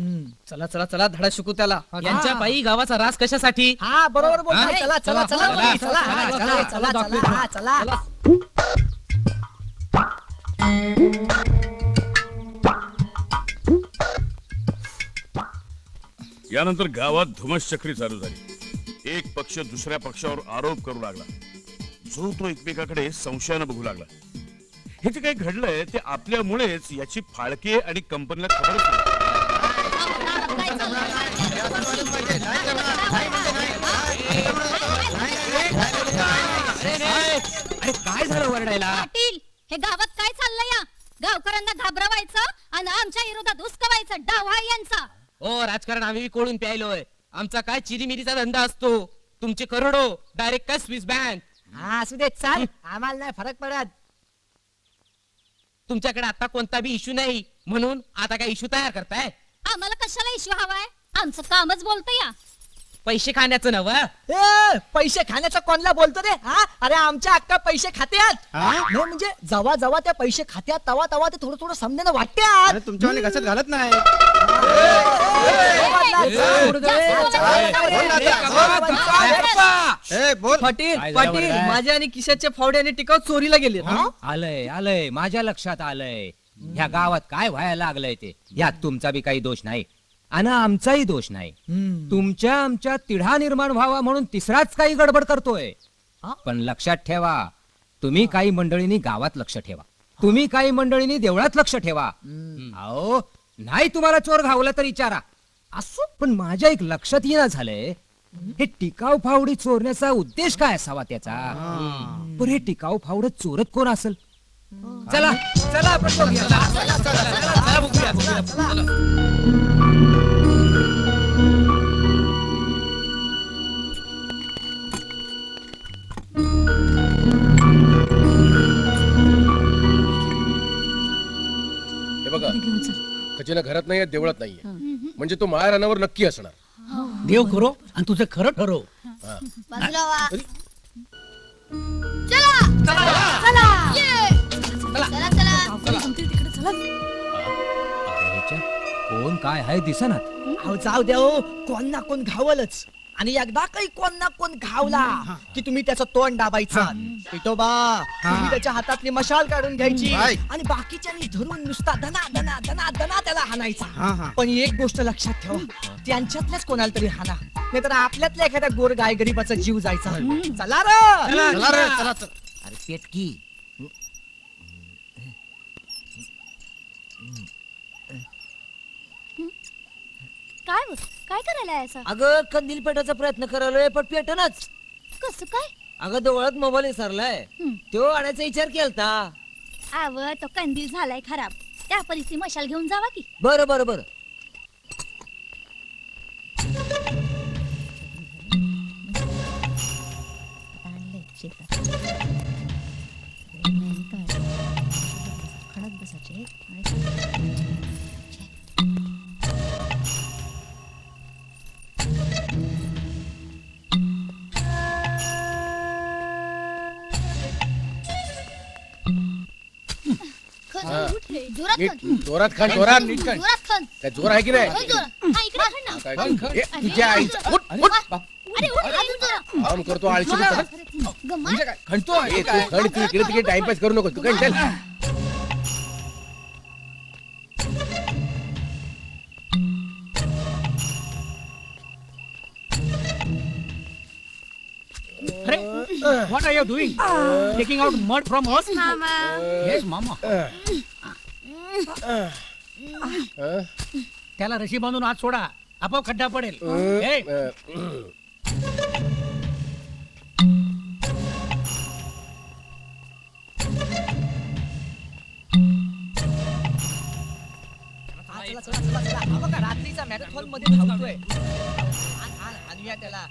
चला चला चला, धडा शिकू त्याला. यांच्या पायी गावाचा रास कशासाठी? हा, बरोबर बोलतोय. हा? चला चला चला चला, चला चला, चला चला, चला चला, चला चला. यानंतर गावात धुमश्चक्री चालू झाली. एक पक्ष दुसऱ्या पक्षावर आरोप करू लागला. जो तो एकमेकाकडे संशयानं बघू लागला. हे जे काही घडलंय ते आपल्यामुळेच याची फाळके आणि कंपनीला खबरच नाही. अरे काय झालं वरडायला? पाटील हे गावात काय चाललंय या? गावकऱ्यांना घाबरवायचं आणि आमच्या विरोधात हुसकवायचं डाव आहे यांचा. ओ राजकारण आम्ही कोणून प्यायलोय. आमचा काय चिरीमिरीचा धंदा असतो. तुमचे करोडो डायरेक्ट काय स्विस बँक. हा असू दे चाल, आम्हाला नाही फरक पडत. तुमच्याकडे आता कोणता बी इश्यू नाही म्हणून आता काय इश्यू तयार करताय? आम्हाला कशाला इश्यू हवाय? आमचं कामच बोलतं या. पैसे खाण्याचं नव. पैसे खाण्याचं कोणला बोलतो रे? हा अरे आमच्या अक्का पैसे खात्यात. नाही म्हणजे जवा जवा त्या पैसे खात्यात तवा तवा ते थोडं थोडं समजेनं वाटत्यात. तुमच्यावाले घशात घालत नाही. पाटील पाटील माझ्या आणि किशाच्या फावड्याने टिकाव चोरीला गेले. आलंय आलंय माझ्या लक्षात आलंय. ह्या गावात काय व्हायला लागलंय ते यात तुमचा बी काही दोष नाही आणि आमचाही दोष नाही. तुमच्या आमच्या तिढा निर्माण व्हावा म्हणून तिसराच काही गडबड करतोय. पण लक्षात ठेवा, तुम्ही काही मंडळींनी गावात लक्ष ठेवा, तुम्ही काही मंडळींनी देवळात लक्ष ठेवा. अहो नाही तुम्हाला चोर घावला तर विचारा. असो पण माझ्या एक लक्षात येणं झालंय हे टिकाऊ फावडी चोरण्याचा उद्देश काय असावा त्याचा. पण हे टिकाऊ फावड चोरत कोण असेल? चला चला आपण बघूया. चला बघूया. हे बघा खजिना घरात नाहीये देवळात नाहीये म्हणजे तो माळरानावर नक्की असणार. देव करो आणि तुझं खरं ठरव. बाजूला व्हा. चला चला चला चला. कोण काय आहे दिसनात. जाऊ द्या हो, कोण ना कोण घावलच. आणि एकदा काही कोण ना कोण घावला की तुम्ही त्याचं तोंड दाबायचं. पिटोबा तुम्ही त्याच्या हातातली मशाल काढून घ्यायची आणि बाकीच्यांनी धरून नुसता दना दना दना दना त्याला हाणायचा. पण एक गोष्ट लक्षात ठेवा, त्यांच्यातल्याच कोणाला तरी हाना, नाहीतर आपल्यातल्या एखाद्या गोर गाय गरीबाचा जीव जायचा. चला रे. अरे पेटकी काय काय करायला असं? अगं कंदील पेटायचा प्रयत्न करायलोय पण पेटनच. कसं काय? अगं डोळ्यात मोबाईल विसरलाय, तो आणायचा विचार केलता. आव तो कंदील झालाय खराब. त्या परिस्थिती मशाल घेऊन जावा की. बरं बरं बरं. जोरात खान जोरात. जोरात खण. काय जोर आहे की नाही? होय जोरात. हा, इकडे खण ना. काय ए, तुझ्या आईचं उठ, उठ. अरे उठ अजून जोरात. काम करतो आळशी. गम्मा. खणतो खण तू इकडे तिकडे टाइमपास करू नको. तू काय चल. अरे what are you doing? Taking out mud from us? Yes मामा. त्याला रशी बांधून आत सोडा, आपोआप खड्डा पडेल. ए, रात्रीचा मॅरेथॉन मध्ये धावतोय. आणूया त्याला.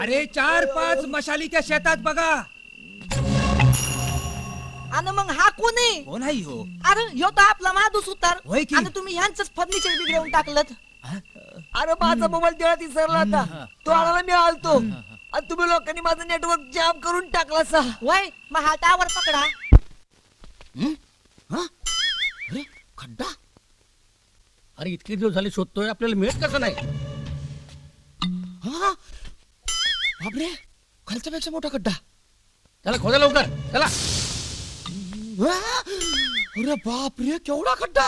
अरे 4-5 मशाली त्या शेतात बघा. आणि मग हा कोण आहे? कोण आहे हो? अरे ह्यो तर आपला माधूस उतार. होय की? आणि तुम्ही ह्यांचंच फर्निचर बिघडवून टाकलं. अरे माझा मोबाईल देळात विसरला होता, तो आणायला मी आलतो. आणि तुम्ही लोकांनी माझं नेटवर्क जाम करून टाकला सा. वय मग हा टावर पकडा. अरे खड्डा. अरे इतके दिवस झाले शोधतोय, आपल्याला मिळत कसं नाही? हा बापरे, खालच्या पेक्षा मोठा खड्डा. त्याला खोदा लवकर, चला. अरे बापरे, केवढा खड्डा.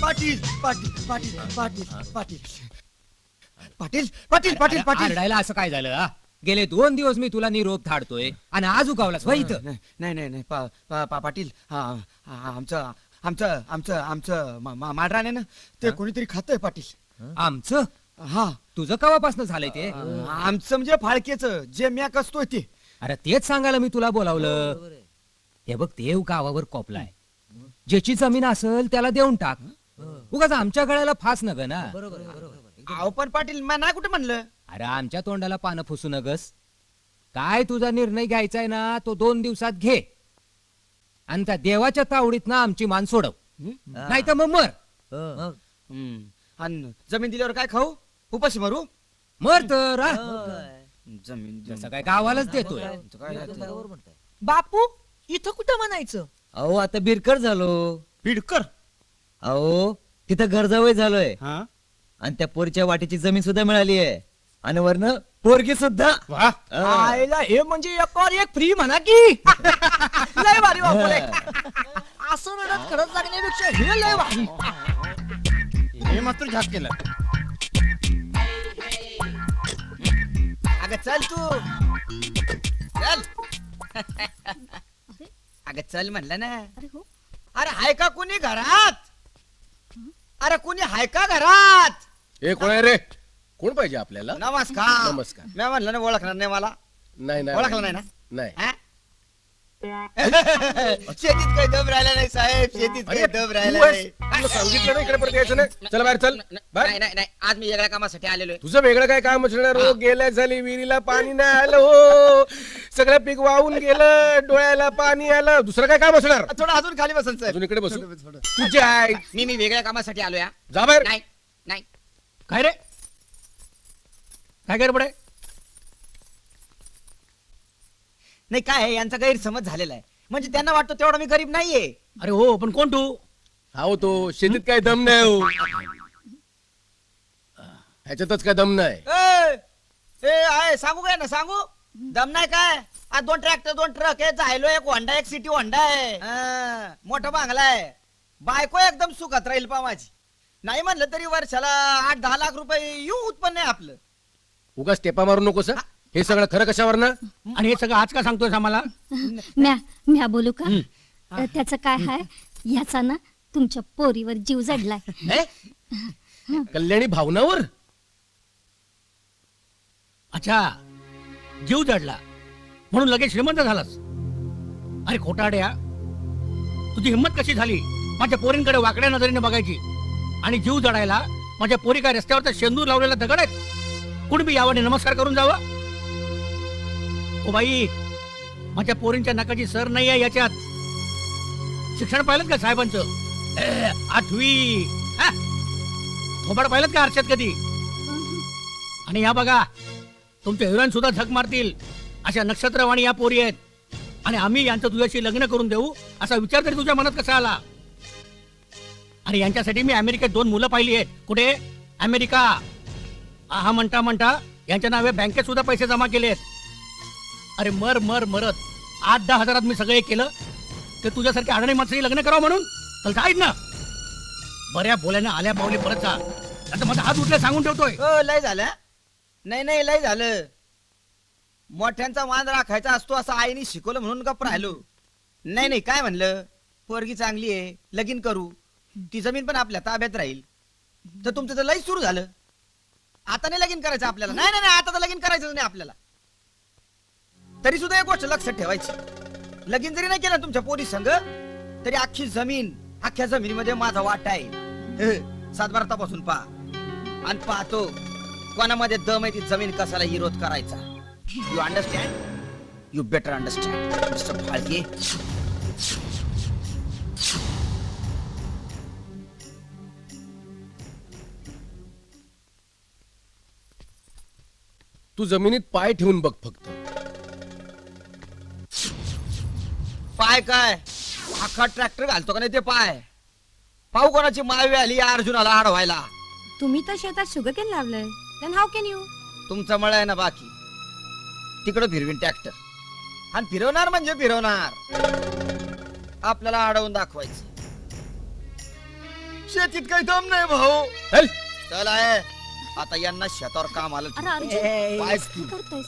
पाटील पाटील पाटील पाटील पाटील पाटील पाटील पाटील पाटील. आरडायला असं काय झालं हा? गेले 2 दिवस मी तुला निरोप धाडतोय आणि आज उगावलास वय इथं. नाही नाही नाही पाटील आमचं आमचं आमचं आमचं माडराने ना ते कोणीतरी खातंय पाटील. आमचं? हा तुझं कवापासनं झालंय ते? आमचं म्हणजे फाळकेचं जे म्या कसतोय ते. अरे तेच सांगायला मी तुला बोलावलं. हे बघ, देव गावावर कोपलाय. ज्याची जमीन असेल त्याला देऊन टाक. उगाच आमच्या गळ्याला फास नग ना. अहो पण पाटील मी नाही कुठे म्हणलं. अरे आमच्या तोंडाला पानं फुसू नगस. काय तुझा निर्णय घ्यायचा आहे ना, तो 2 दिवसात घे. आणि त्या देवाच्या तावडीत ना आमची मान सोडव, नाही तर मग मर. आणि जमीन दिल्यावर काय खाऊ? उपाशी मारू? मर तर हा? जमीन जसं काय गावालाच देतोय. बापू इथं कुठं म्हणायचं? अहो आता बिरकर झालो. बिडकर. अहो तिथं घर जावई झालोय. हा आणि त्या पोरीच्या वाटेची जमीन सुद्धा मिळाली आहे. आणि वरनं पोरगी सुद्धा. वा. आयला हे म्हणजे एकावर एक फ्री म्हणा की. लय भारी बापरे. असं रडत खरंच लागण्यापेक्षा हे लय भारी. हे मात्र झाक केलं. अगं चल तू चल. अगं चल म्हणलं ना. अरे हाय का कोणी घरात? अरे कोणी हाय का घरात? हे कोण आहे रे? कोण पाहिजे आपल्याला? नमस्कार. नमस्कार. मी म्हणलं ना ओळखणार नाही मला. नाही नाही ओळखलं नाही ना? नाही. हा? शेतीत काही दम राहिला नाही साहेब. शेतीत काही दम राहिला नाही. तुला सांगितलं ना इकडे परत यायचं नाही. चला बाहेर चल. बाहेर. नाही नाही नाही आज मी वेगळ्या कामासाठी आलेलो आहे. तुझं वेगळं काय काम असणार हो? गेल्या झाली विहिरीला पाणी नाही आलं हो. सगळं पीक वाहून गेलं, डोळ्याला पाणी आलं. दुसरं काय काम असणार? थोडं अजून खाली बसन साहेब. अजून इकडे बसू. तुझी आहे. मी वेगळ्या कामासाठी आलोय हा. जा बाहेर. नाही नाही काय रे, काय गडबड आहे? नाही काय आहे, यांचा गैरसमज झालेला आहे. म्हणजे त्यांना वाटतं तेवढा मी गरीब नाहीये. अरे हो, पण कोण तू? हा हो, तो शेतीत काय दम नाही हो. ह्याच्यातच काय दम नाही. आहे सांगू काय ना सांगू. दम नाही काय. आज 2 ट्रॅक्टर 2 ट्रक आहे. जायलो एक होंडा एक सिटी होंडा आहे. मोठा बांगला आहे. बायको एकदम सुखात राहील पा माझी. नाही म्हणलं तरी वर्षाला 8-10 लाख रुपये येऊ उत्पन्न आहे आपलं. उगाच टेपा मारू नकोस. हे सगळं खरं कशावर ना? आणि हे सगळं आज का सांगतोय आम्हाला? म्या बोलू का? त्याचं काय आहे, याचा ना तुमच्या पोरीवर जीव जडलाय. कल्याणी भावनावर. अच्छा, जीव जडला म्हणून लगेच श्रीमंत झालास? अरे खोटाड्या, तुझी हिंमत कशी झाली माझ्या पोरींकडे वाकड्या नजरेने बघायची आणि जीव जडायला? माझ्या पोरी काय रस्त्यावर शेंदूर लावलेला दगड आहेत? कुणी बी यावाने नमस्कार करून जावं? ओ बाई, माझ्या पोरींच्या नकाची सर नाही आहे याच्यात. शिक्षण पाहिलं का साहेबांचं? 8वी. थोबाड पाहिलं का आरशात कधी? आणि या बघा, तुमचे हिरोईन सुद्धा झक मारतील अशा नक्षत्रवाणी या पोरी आहेत. आणि आम्ही यांचं तुझ्याशी लग्न करून देऊ असा विचार तरी तुझ्या मनात कसा आला? अरे यांच्यासाठी मी अमेरिकेत 2 मुलं पाहिली आहेत. कुठे? अमेरिका. हा म्हणता म्हणता यांच्या नावे बँकेत सुद्धा पैसे जमा केलेत. अरे मरत 8-10 हजारात मी सगळे केलं ते तुझ्यासारख्या अडाणी माणसाची लग्न करावं म्हणून? चल आहेत ना, बऱ्या बोल्यानं आल्या पावले परत जा. आता माझा हात उठला सांगून ठेवतोय. लय झालं. नाही नाही लय झालं. मोठ्यांचा मान राखायचा असतो असं आईने शिकवलं म्हणून गप्प राहिलो. नाही नाही काय म्हणलं, पोरगी चांगली आहे, लगीन करू, ती जमीन पण आपल्या ताब्यात राहील. तर तुमचं तर लय सुरू झालं. आता नाही लगीन करायचं आपल्याला. नाही नाही आता तर लगीन करायचं नाही आपल्याला. तरी सुद्धा एक गोष्ट लक्षात ठेवायची, लगीन जरी नाही केलं तुमच्या पोरी संग तरी अख्ख्या जमिनीमध्ये माझा वाटा आहे. 7-12 तपासून पहा आणि पाहतो कोणामध्ये दम आहे ती जमीन कसाला विरोध करायचा. You understand? You better understand mister Phalke. तू जमिनीत पाय ठेवून बघ फक्त. पाय काय अख्खा ट्रॅक्टर घालतो का नाही ते पाय. पाहू कोणाची मावी आली या अर्जुनाला अडवायला. तुम्ही तर शेतात शुगरकेन लावलंय. Then how can you? तुमचा मळ आहे ना बाकी, तिकडं फिरवीन ट्रॅक्टर. आणि फिरवणार म्हणजे फिरवणार, आपल्याला अडवून दाखवायचं. शेतीत काही दम नाही भाऊ. चल. चल आहे आता यांना शेतावर काम आलं. अरे अर्जुन, पायच काय करतोयस?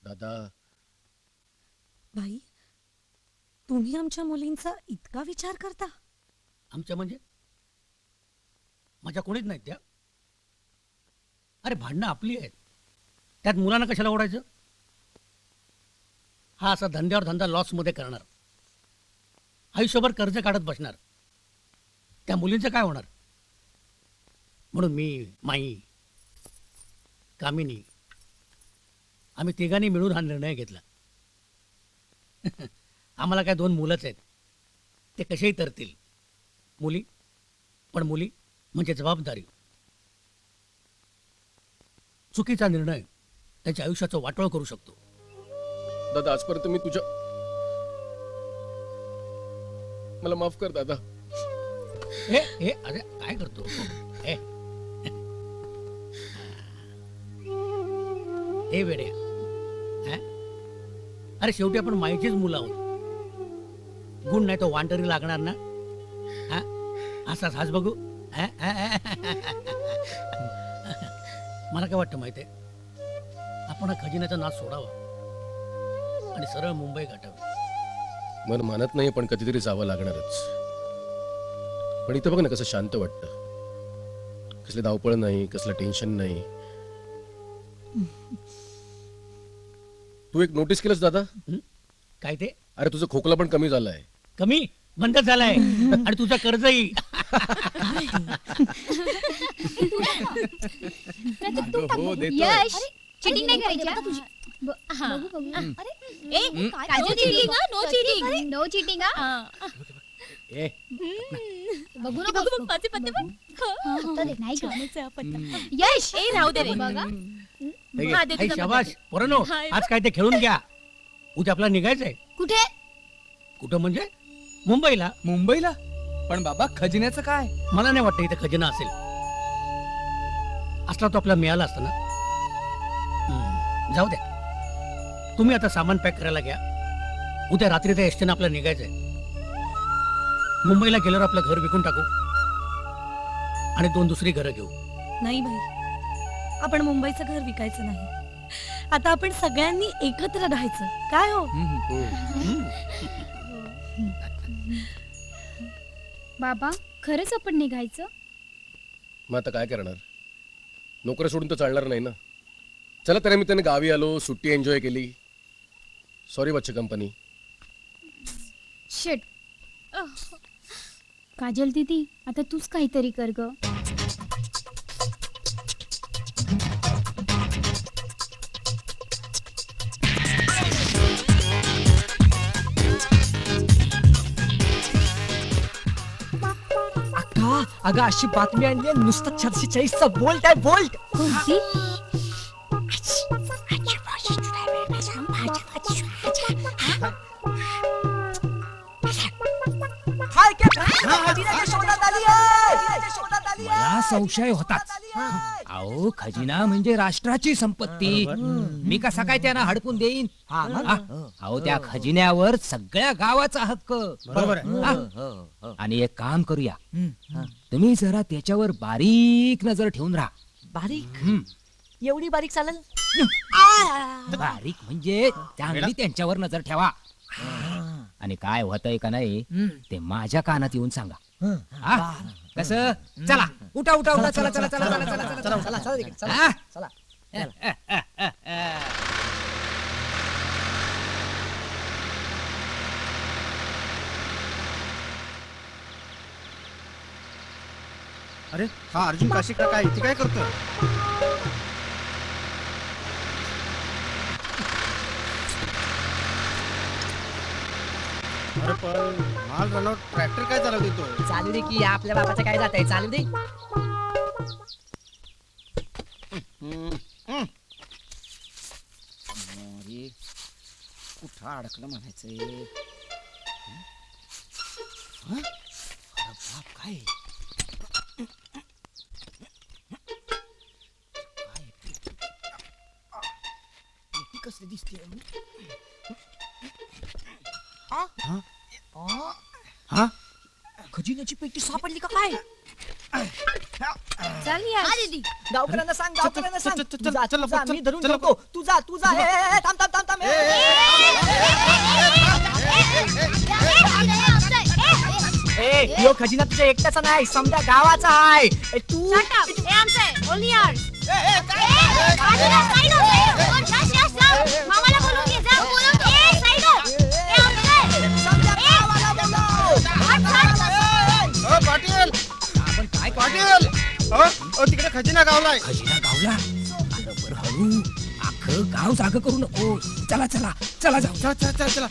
दादा, बाई, तुम्ही आमच्या मुलींचा इतका विचार करता? आमच्या म्हणजे माझ्या कोणीच नाहीत त्या. अरे भांडणं आपली आहेत, त्यात मुलांना कशाला ओढायचं. हा असा धंद्यावर धंदा लॉस मध्ये करणार, आयुष्यभर कर्ज काढत बसणार. त्या मुलींचं काय होणार. म्हणून मी, माई, कामिनी आम्ही तिघांनी मिळून हा निर्णय घेतला. आम्हाला काय 2 मुलंच आहेत, ते कसेही तरतील. मुली, पण मुली म्हणजे जबाबदारी. चुकीचा निर्णय त्यांच्या आयुष्याचं वाटोळ करू शकतो. दादा आजपर्यंत मी तुझ्या, मला माफ कर दादा. हे अरे काय करतो. हे वेड्या, अरे शेवटी आपण माईचीच मुलं आहोत. गुण नाही तो वांटरी लागणार ना. असाच हाच बघू. मला काय वाटतं माहितीये, आपण हा खजिन्याचा नाच सोडावा आणि सरळ मुंबई गाठावी. मन मानत नाही पण कधीतरी जावं लागणारच. पण इथं बघ ना कसं शांत वाटतं. कसली धावपळ नाही, कसलं टेन्शन नाही. तू एक नोटीस केलंस दादा? काय ते? अरे तुझं खोकला पण कमी झालाय. कमी बंद झालाय आणि तुझं कर्जही. यश, चिटिंग नाही करायची हा? बघू. काजल चिटिंग हा? No cheating. नो चिटिंग हा? बघू ना बघू माझे पत्ते बघ. नाही का यश, राहू दे रे. बघा शाबाश पोरांनो, आज काय ते खेळून घ्या. उद्या आपल्याला निघायचंय. कुठे? कुठं म्हणजे मुंबईला. मुंबईला? पण बाबा खजिन्याचं काय? मला नाही वाटतं इथे खजिना असेल. असला तो आपल्याला मिळाला असता ना. जाऊ द्या, तुम्ही आता सामान पॅक करायला घ्या. उद्या रात्री त्या एसटीनं आपल्याला निघायचंय. मुंबईला गेल्यावर आपलं घर विकून टाकू आणि 2 दुसरी घरं घेऊ. नाही बाई, आपण मुंबईचं घर विकायचं नाही. आता आपण सगळ्यांनी एकत्र राहायचं. काय हो? बाबा, खरंच आपण निघायचं? मग आता काय करणार. नोकऱ्या सोडून तर चालणार नाही ना. चला तर मी त्याने गावी आलो, सुट्टी एन्जॉय केली. सॉरी बच्चे कंपनी. शिट. काजल दीदी, आता तूच काहीतरी कर ग. अगं अशी बातमी आणली नुसतं 440चा बोल्ट आहे. बोल्ट कोणती? मला संशय होताच. अहो खजिना म्हणजे राष्ट्राची संपत्ती. मी कसा काय त्यांना हडपून देईन. अहो त्या खजिन्यावर सगळ्या गावाचा हक्क. बरोबर. आणि एक काम करूया, तुम्ही जरा त्याच्यावर बारीक नजर ठेवून राहा. बारीक एवढी बारीक चालेल बारीक म्हणजे चांगली त्यांच्यावर नजर ठेवा आणि काय होतंय का नाही ते माझ्या कानात येऊन सांगा हा? कसं चला उठा उठा उठा चला चला चला चला चला चला चला चला तिकडे, चला हा? चला अरे हा अर्जुन काशीकर काय इथे काय करतो? अरे पण माल रनआउट ट्रॅक्टर काय चालवतो तो? चालू दे की आपल्या बाबाचं काय जात आहे चालू दे कुठं अडकलं म्हणायचंय? बाप काय कसली दिसते? हा खजिन्याची पेटी सापडली का काय चल यार दीदी गावकऱ्यांना सांग गावकऱ्यांना सांग चल, तू जा, चल, तू जा, चल, मी धरून चल, ठेवतो तू जा तू जा थांब थांब थांब थांब यो खजिना तुझ्या एकट्याचा नाही समजा गावाचा आहे तू Shut up. हे आमचं आहे. Only yours. मामाला बोलून घे जा बोलून घे साईड हे आमचं आहे. समजा गावाला बोलव. पाटील आपण काय पाटील तिकडे खजिना गावलाय. खजिना गावला अरे बरं हळू अख्खं गाव जाग करू नको चला चला चला जाऊ चला चला चला चला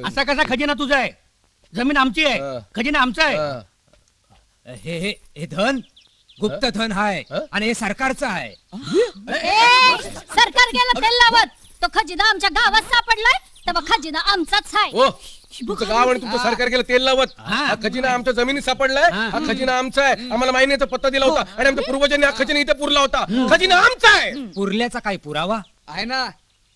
असा कसा खजिना तुझा आहे? जमीन आमची आहे खजिना आमचा आहे. हे धन गुप्त धन आहे आणि हे सरकारचं आहे सरकार गेलं तेल लावत तो खजिना आमच्या गावात सापडलाय तेव्हा खजिना आमचाच आहे ओ तुमचं गाव आणि तुमचं सरकार गेलं तेल लावत हा खजिना आमच्या जमिनीत सापडलाय हा खजिना आमचा आहे आम्हाला महिन्याचा पत्ता दिला होता आणि आमच्या पूर्वजांनी हा खजिना इथे पुरला होता खजिना आमचा आहे पुरल्याचा काय पुरावा आहे ना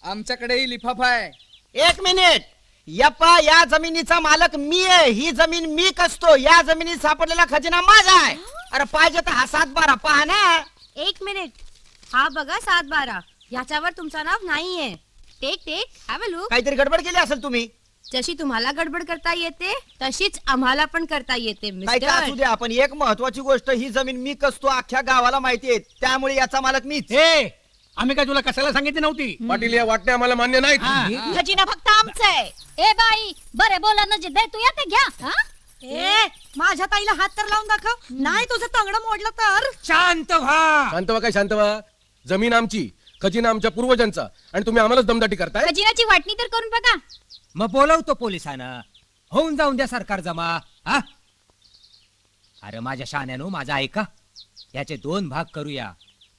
आमच्याकडेही लिफाफा आहे. एक मिनिट यप्पा या जमिनीचा मालक मी आहे. ही जमीन मी कसतो. या जमिनीत सापडलेला खजिना माझा आहे. अरे पाहिजे तर हा 7-12 पहा ना. एक मिनिट हा बघा 7-12 याच्यावर तुमचं नाव नाहीये. Take take have a look. काहीतरी गडबड केली असेल तुम्ही. जशी तुम्हाला गडबड करता येते तशीच आम्हाला पण करता येते काय का असू मिस्टर. द्या पण एक महत्वाची गोष्ट ही जमीन मी कसतो अख्ख्या गावाला माहिती आहे. त्यामुळे याचा मालक मीच. हे आम्ही काय तुला कशाला सांगितली नव्हती? पाटील या वाटण्या आम्हाला मान्य नाहीत. खजिना फक्त आमचा आहे. ए बाई बरे बोला ना जे दे तू या ते घ्या हा? ए माझ्या ताईला हात तर लावून दाखव नाही तुझं तंगड मोडलं तर शांत व्हा शांत व्हा काय शांत व्हा. जमीन आमची खजिना आमच्या पूर्वजांचा आणि तुम्ही आम्हालाच दमदाटी करताय. खजिनाची वाटणी तर करून बघा. मग बोलवतो पोलिसांना होऊन जाऊन द्या सरकार जमा हा अरे माझ्या शान्यानो माझा ऐका याचे 2 भाग करूया.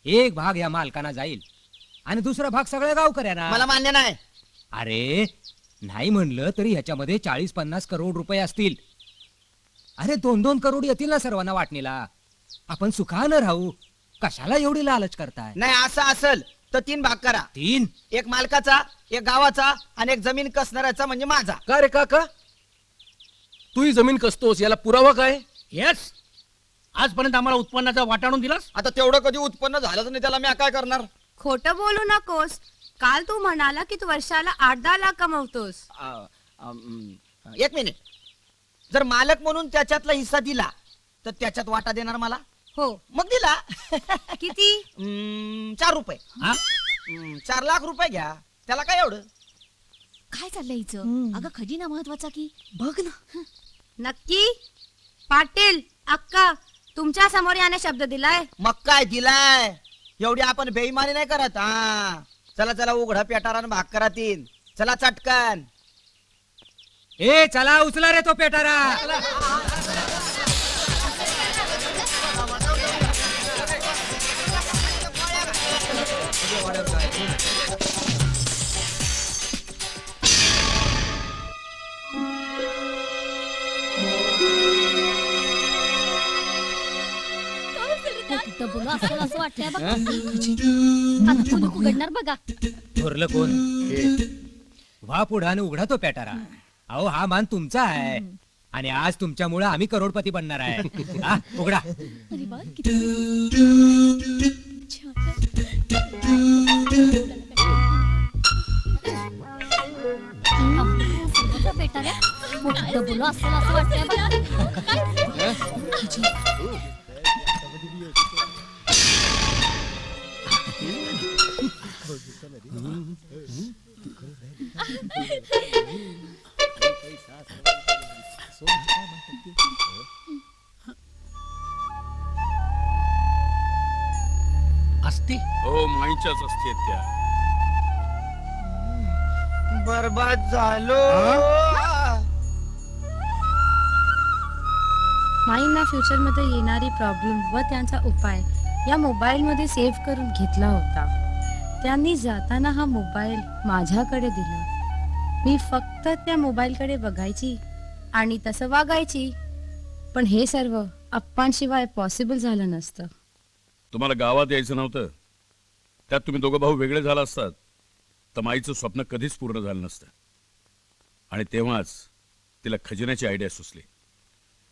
एक भाग या मालकांना जाईल आणि दुसरा भाग सगळ्या गावकऱ्यांना. मला मान्य नाही. अरे नाही म्हणलं तरी ह्याच्यामध्ये 40-50 करोड रुपये असतील. अरे 2-2 करोड येतील ना सर्वांना वाटणीला. आपण सुखानं राहू. कशाला एवढी लालच करताय? नाही असं असेल तर 3 भाग करा. 3 एक मालकाचा एक गावाचा आणि एक जमीन कसणाऱ्याचा म्हणजे माझा. का रे काका तू ही जमीन कसतोस याला पुरावा काय? येस आजपर्यंत आम्हाला उत्पन्नाचा वाटाणून दिलास. आता तेवढं कधी उत्पन्न झालंच नाही त्याला मी काय करणार. खोटं बोलू नकोस. काल तू म्हणाला की तू वर्षाला 8-10 लाख कमवतोस. एक मिनिट जर मालक म्हणून त्याच्यातला हिस्सा दिला तर त्याच्यात वाटा देणार मला. हो मग दिला. किती? 4 रुपये. हा? 4 लाख रुपये घ्या त्याला काय एवढं. काय चाललंय हिचं? अगं खजिना महत्वाचा की. बघ ना. नक्की पाटील अक्का तुमच्या समोर याने शब्द दिलाय. मग काय दिलाय? एवढी आपण बेईमानी नाही करत. हा चला चला उघडा पेटारा भाग करा तीन. चला चटकन. ए चला उचला रे तो पेटारा. बोला असं वाटतंय बघ. आता कोण उघडणार बघा. थोरलं कोण? व्हा पुढाने उघडा तो पेटारा. अहो हा मान तुमचा आहे आणि आज तुमच्यामुळे आम्ही करोडपती बनणार आहे. हा, उघडा. अरे वा, किती पेटाऱ्या मोठं बोला असं वाटतंय बघा. असते हो माईच्याच असते त्या. बरबाद झालो. माईंना फ्युचरमध्ये येणारी प्रॉब्लेम व त्यांचा उपाय या मोबाईलमध्ये सेव्ह करून घेतला होता. त्यांनी जाताना हा मोबाईल माझ्याकडे दिला. मी फक्त त्या मोबाईलकडे बघायची आणि तसं वागायची. पण हे सर्व अप्पांशिवाय पॉसिबल झालं नसतं. तुम्हाला गावात यायचं नव्हतं. त्यात तुम्ही दोघं भाऊ वेगळे झाला असतात तर माईचं स्वप्न कधीच पूर्ण झालं नसतं. आणि तेव्हाच तिला खजिन्याची आयडिया सुचली.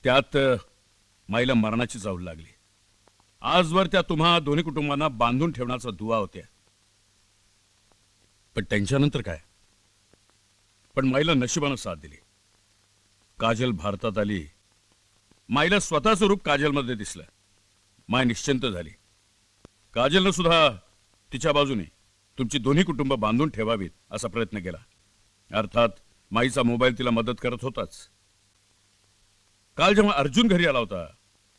त्यात माईला मरणाची चाहूल लागली. आजवर त्या तुम्हा दोन्ही कुटुंबांना बांधून ठेवण्याचा दुवा होत्या. पण त्यांच्यानंतर काय? पण माईला नशिबानं साथ दिली. काजल भारतात आली. माईला स्वतःचं रूप काजलमध्ये दिसलं. माय निश्चिंत झाली. काजलनं सुद्धा तिच्या बाजूने तुमची दोन्ही कुटुंब बांधून ठेवावीत असा प्रयत्न केला. अर्थात माईचा मोबाईल तिला मदत करत होताच. काल जेव्हा अर्जुन घरी आला होता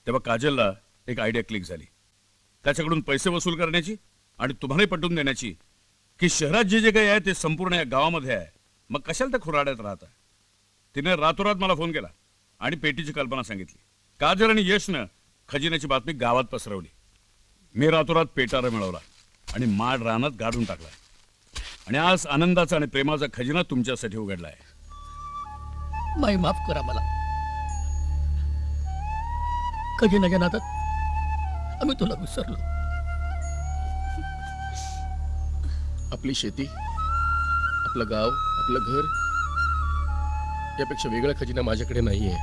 तेव्हा काजलला एक आयडिया क्लिक झाली. त्याच्याकडून पैसे वसूल करण्याची आणि तुम्हालाही पटवून देण्याची की शहरात जे जे काही आहे ते संपूर्ण या गावामध्ये आहे. मग कशाला त्या खुराड्यात राहता. तिने रातोरात मला फोन केला आणि पेटीची कल्पना सांगितली. काजल आणि यशनं खजिन्याची बातमी गावात पसरवली. मी रातोरात पेटारा मिळवला आणि माड रानात गाडून टाकला. आणि आज आनंदाचा आणि प्रेमाचा खजिना तुमच्यासाठी उघडला आहे. माई माफ करा मला. खजिन्याच्या नादात आम्ही तुला विसरलो. आपली शेती, आपलं गाव, आपलं घर यापेक्षा वेगळा खजिना माझ्याकडे नाहीये.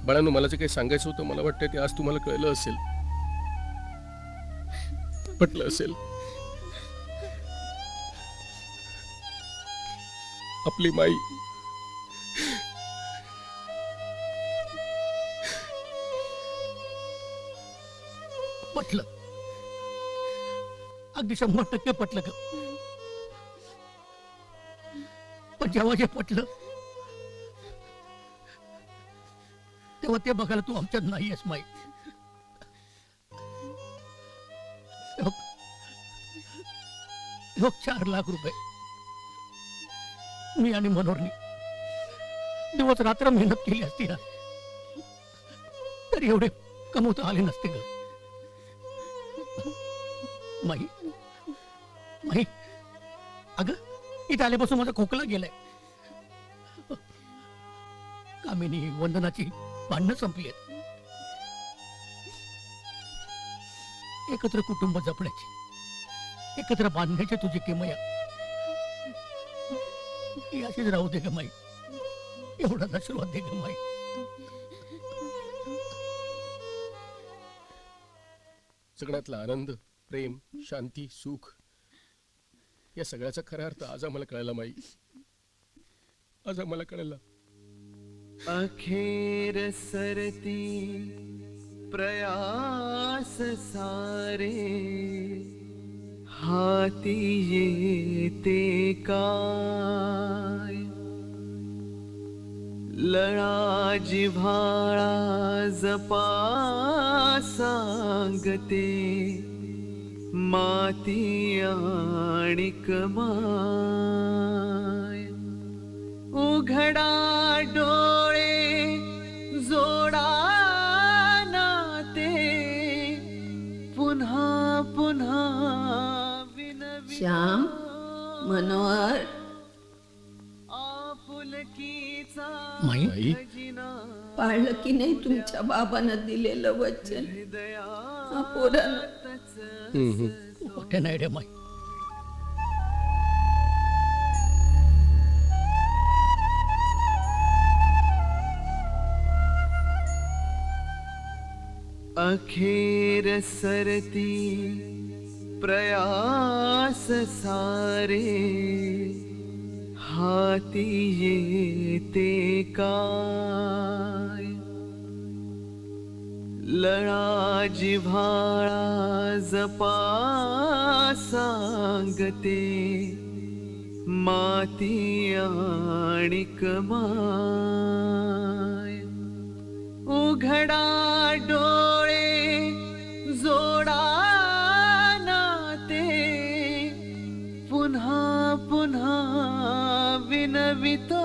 बाळांनो, मला जे काही सांगायचं होतं मला वाटतं ते आज तुम्हाला कळलं असेल, पटलं असेल. आपली माई पटलं. अगदी 100% पटलं ग. पण जेव्हा जे पटलं तेव्हा ते बघायला तू आमच्यात नाहीयेस माई. हो 4 लाख रुपये मी आणि मनोहरनी दिवस रात्र मेहनत केली असती ना तरी एवढे कमवता आले नसते ग. माई माई अगं इथे आल्यापासून माझा खोकला गेलाय. कामिनी वंदनाची भांडणं संपली आहेत. एकत्र कुटुंब जपण्याची, एकत्र बांधण्याची तुझी किमया ही अशीच राहू दे ग माई. एवढाच आशीर्वाद दे ग माई. सगळ्यातला आनंद, प्रेम, शांती, सुख या सगळ्याचा खरा अर्थ आज आम्हाला कळाला माई. आज आम्हाला कळाला. अखेर सरती प्रयास सारे हाती येते काय लळा जिव्हाळा जपा सांगते माती आणि कमाय उघडा डोळे जोडा नाते पुन्हा पुन्हा श्याम मनोहर आपुलकीचा माई पाळलं की नाही तुमच्या बाबानं दिलेलं वचन हा पोरानं मोठे नाही रे माई अखेर सरती प्रयास सारे हाती येते काय लळा जिव्हाळा जपा सांगते माती आणि कमाय उघडा डोळे जोडा नाते पुन्हा पुन्हा विनवितो